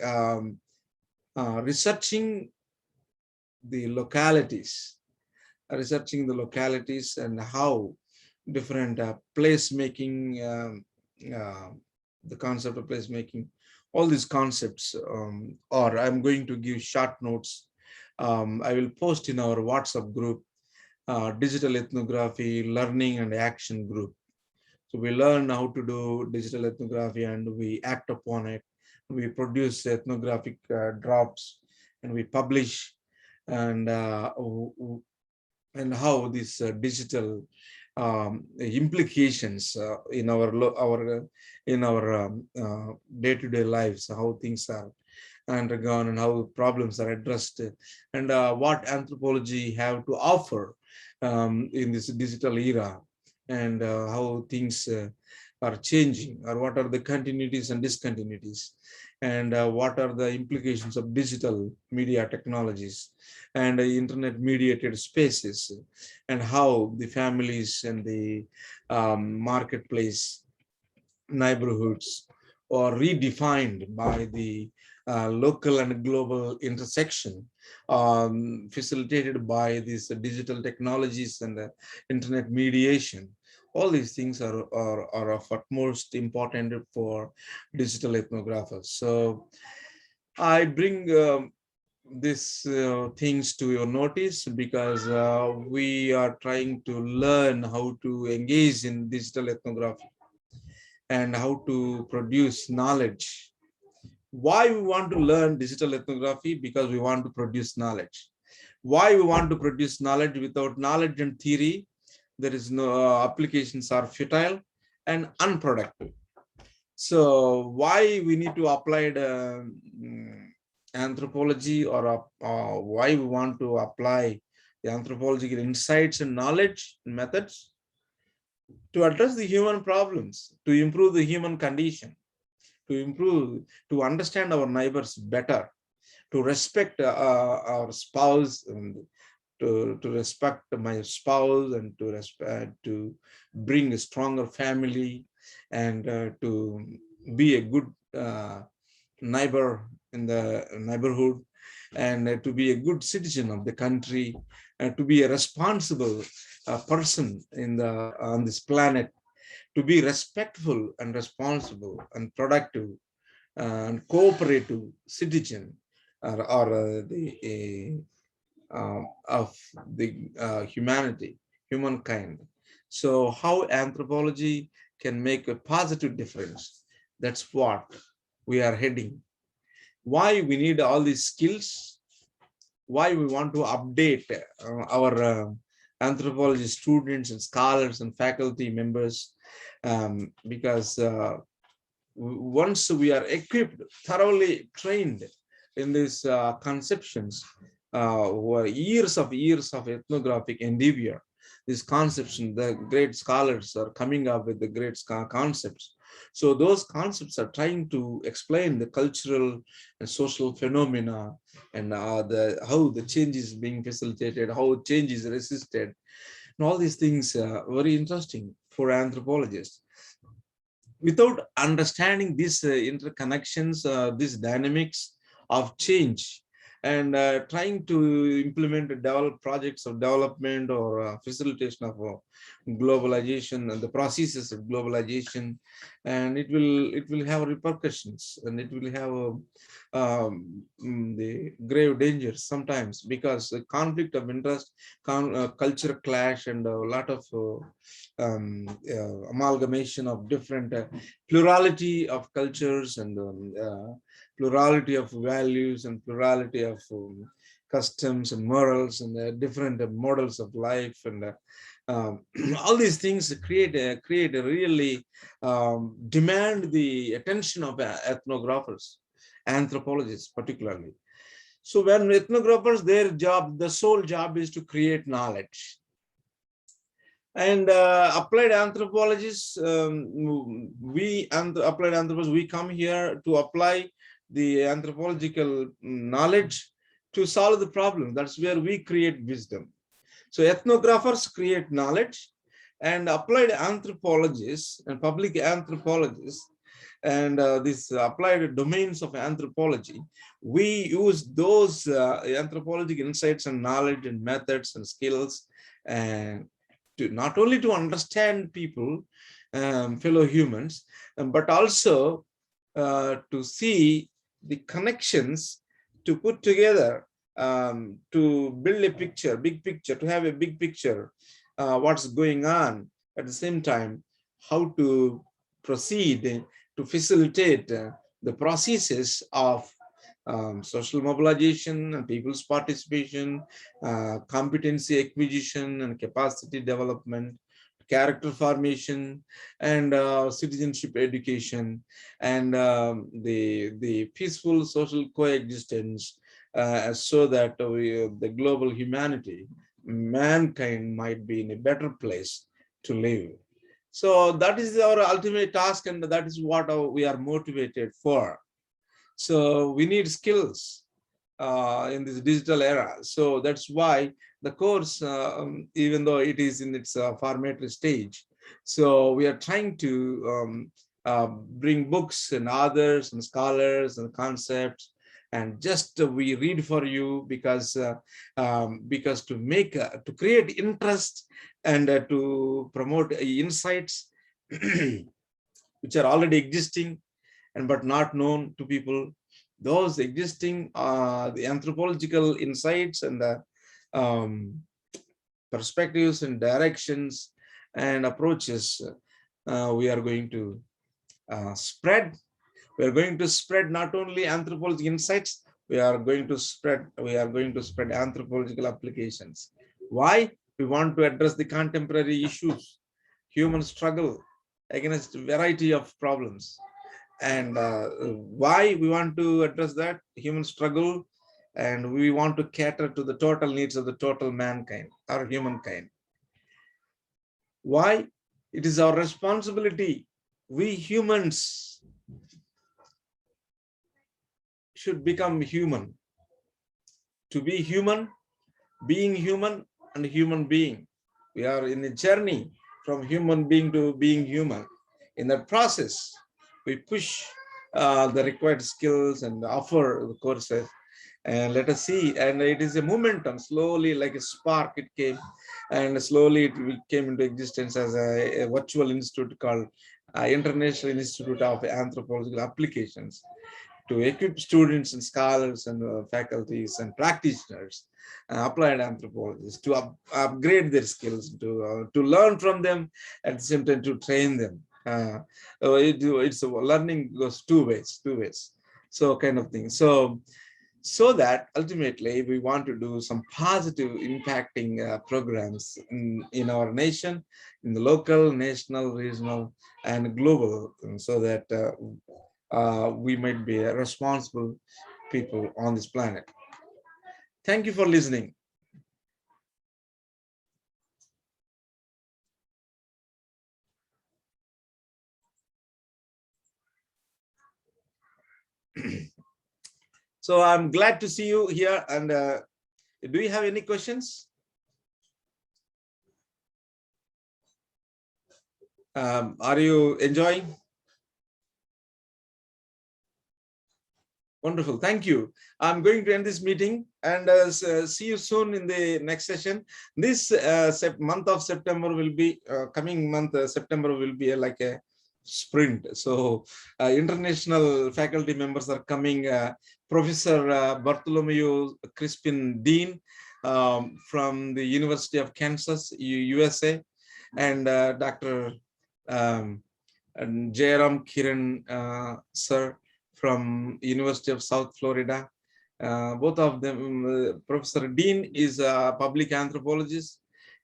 Researching the localities, and how different placemaking, the concept of placemaking, all these concepts, or I'm going to give short notes. I will post in our WhatsApp group, Digital Ethnography Learning and Action Group. So we learn how to do digital ethnography and we act upon it. We produce ethnographic drafts and we publish, and how these digital implications in our day-to-day lives, how things are undergone and how problems are addressed, and what anthropology have to offer in this digital era, and how things are changing, or what are the continuities and discontinuities, and what are the implications of digital media technologies and internet mediated spaces, and how the families and the marketplace neighborhoods are redefined by the local and global intersection, facilitated by these digital technologies and the internet mediation. All these things are of utmost important for digital ethnographers. So I bring these things to your notice because we are trying to learn how to engage in digital ethnography and how to produce knowledge. Why we want to learn digital ethnography? Because we want to produce knowledge. Why we want to produce knowledge? Without knowledge and theory, there is no applications are futile and unproductive. So why we need to apply the anthropology, or why we want to apply the anthropological insights and knowledge and methods? To address the human problems, to improve the human condition, to understand our neighbors better, to respect our spouse, and to respect my spouse, and to bring a stronger family, and to be a good neighbor in the neighborhood, and to be a good citizen of the country, and to be a responsible person on this planet, to be respectful and responsible and productive and cooperative citizen, or of the humankind. So how anthropology can make a positive difference? That's what we are heading. Why we need all these skills? Why we want to update our anthropology students and scholars and faculty members? Because once we are equipped, thoroughly trained in these conceptions, who are years of ethnographic endeavor, these conceptions, the great scholars are coming up with the great concepts. So those concepts are trying to explain the cultural and social phenomena, and how the change is being facilitated, how change is resisted, and all these things are very interesting for anthropologists. without understanding these interconnections, these dynamics of change, and trying to implement develop projects of development or facilitation of globalization and the processes of globalization, and it will have repercussions, and it will have the grave dangers sometimes, because the conflict of interest, culture clash, and a lot of amalgamation of different plurality of cultures, and plurality of values, and plurality of customs and morals, and different models of life, and all these things create a really demand the attention of ethnographers, anthropologists particularly. So when ethnographers, their job, the sole job is to create knowledge. And applied anthropologists, applied anthropologists, we come here to apply the anthropological knowledge to solve the problem. That's where we create wisdom. So ethnographers create knowledge, and applied anthropologists and public anthropologists, and these applied domains of anthropology, we use those anthropological insights and knowledge and methods and skills, and to not only to understand people, fellow humans, but also to see the connections, to put together, to build a picture, big picture, to have a big picture, what's going on. At the same time, how to proceed to facilitate the processes of social mobilization and people's participation, competency acquisition and capacity development, character formation, and citizenship education, and the peaceful social coexistence, so that the global humanity, mankind, might be in a better place to live. So that is our ultimate task, and that is what we are motivated for. So we need skills in this digital era. So that's why the course, even though it is in its formative stage, so we are trying to bring books and authors and scholars and concepts, and just we read for you, because to create interest, and to promote insights which are already existing and but not known to people. Those existing the anthropological insights and the perspectives and directions and approaches, we are going to spread. We are going to spread not only anthropological insights, we are going to spread anthropological applications. Why? We want to address the contemporary issues, human struggle against a variety of problems. And why we want to address that human struggle, and we want to cater to the total needs of the total mankind or humankind. Why? It is our responsibility. We humans should become human. To be human, being human, and human being. We are in a journey from human being to being human. In that process, we push the required skills and offer the courses, and let us see. And it is a momentum, slowly, like a spark it came, and slowly it came into existence as a virtual institute called International Institute of Anthropological Applications, to equip students and scholars and faculties and practitioners, applied anthropologists, to upgrade their skills, to learn from them, at the same time to train them. It's learning goes two ways, so kind of thing. So that ultimately we want to do some positive impacting programs in our nation, in the local, national, regional, and global, so that we might be responsible people on this planet. Thank you for listening. So I'm glad to see you here. And do you have any questions? Are you enjoying? Wonderful. Thank you. I'm going to end this meeting and see you soon in the next session. This month of September will be coming month. September will be like a sprint. So international faculty members are coming. Professor Bartholomew Crispin Dean from the University of Kansas, USA, and Dr. Jairam Kiran sir from University of South Florida. Both of them, Professor Dean is a public anthropologist,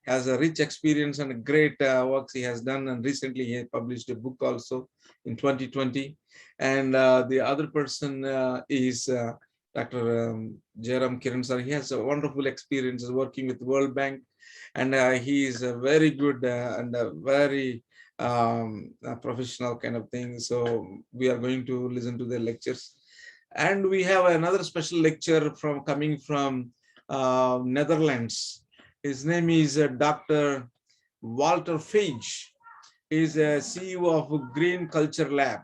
has a rich experience and great works he has done, and recently he published a book also in 2020. And the other person is Dr. Jairam Kiran sir. He has a wonderful experience working with the World Bank, and he is a very good and a very a professional kind of thing. So we are going to listen to their lectures. And we have another special lecture from coming from Netherlands. His name is Dr. Walter Feige. He is a CEO of Green Culture Lab.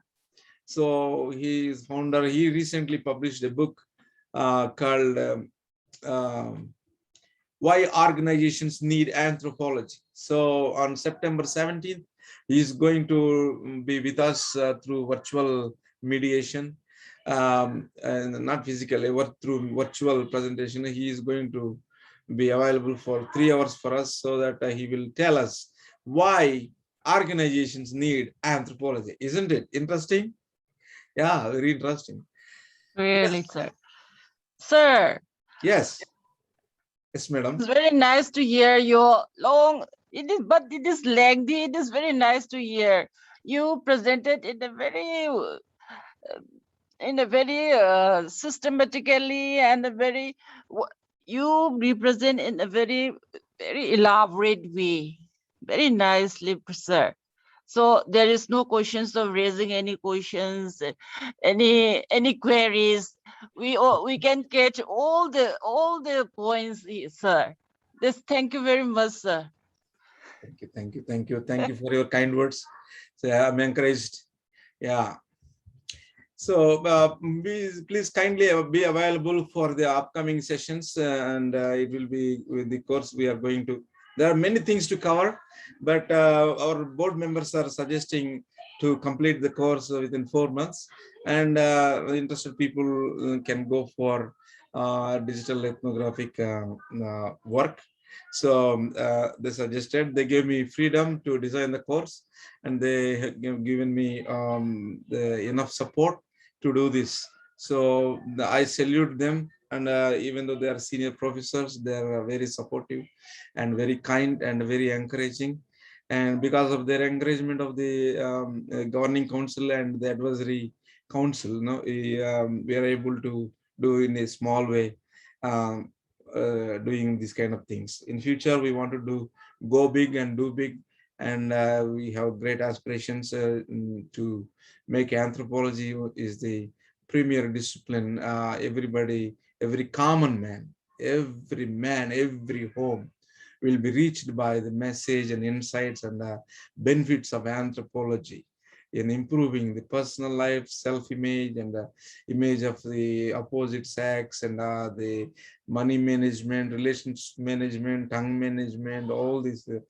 So he is founder. He recently published a book called Why Organizations Need Anthropology. So on September 17th, he is going to be with us through virtual mediation, and not physically, but through virtual presentation. He is going to be available for 3 hours for us, so that he will tell us why organizations need anthropology. Isn't it interesting? Yeah, very interesting. Really, sir. Sir. Yes. Yes, madam. It's very nice to hear your long, but it is lengthy. It is very nice to hear. You presented in a very systematically and you represent in a very elaborate way. Very nicely, sir. So there is no questions of raising any questions, any queries. We can catch all the points, sir. Thank you very much, sir. Thank you for your kind words. So I'm encouraged. Yeah. So please kindly be available for the upcoming sessions, and it will be with the course we are going to. There are many things to cover, but our board members are suggesting to complete the course within 4 months, and interested people can go for digital ethnographic work. So they suggested, they gave me freedom to design the course, and they have given me enough support to do this. So I salute them, and even though they are senior professors, they are very supportive and very kind and very encouraging. And because of their encouragement of the governing council and the advisory council, we are able to do in a small way, doing these kind of things. In future, we want to go big and do big, and we have great aspirations to make anthropology is the premier discipline. Every common man, every home will be reached by the message and insights and the benefits of anthropology in improving the personal life, self-image, and the image of the opposite sex, and the money management, relationship management, tongue management, all these the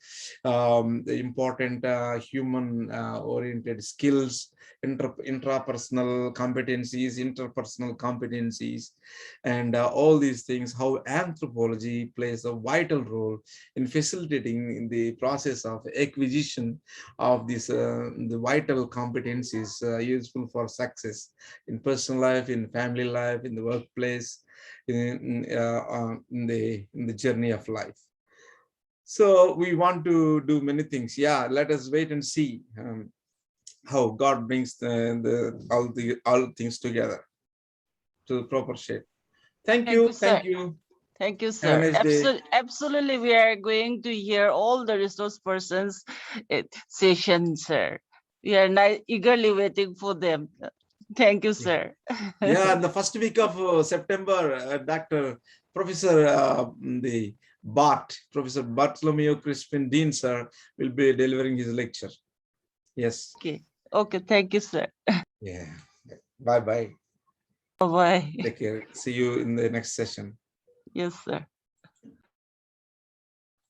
important human-oriented skills, intrapersonal competencies, interpersonal competencies, and all these things, how anthropology plays a vital role in facilitating the process of acquisition of these the vital competencies useful for success in personal life, in family life, in the workplace, in the journey of life. So we want to do many things. Yeah, let us wait and see how God brings all things together to the proper shape. Thank you. Thank you. Thank you, sir. Nice absolutely, we are going to hear all the resource persons sessions, sir. We are eagerly waiting for them. Thank you, sir. Yeah, the first week of September, Professor Professor Bartholomew Crispin Dean, sir, will be delivering his lecture. Yes. Okay. Thank you, sir. Yeah. Bye-bye. Bye-bye. Take care. See you in the next session. Yes, sir.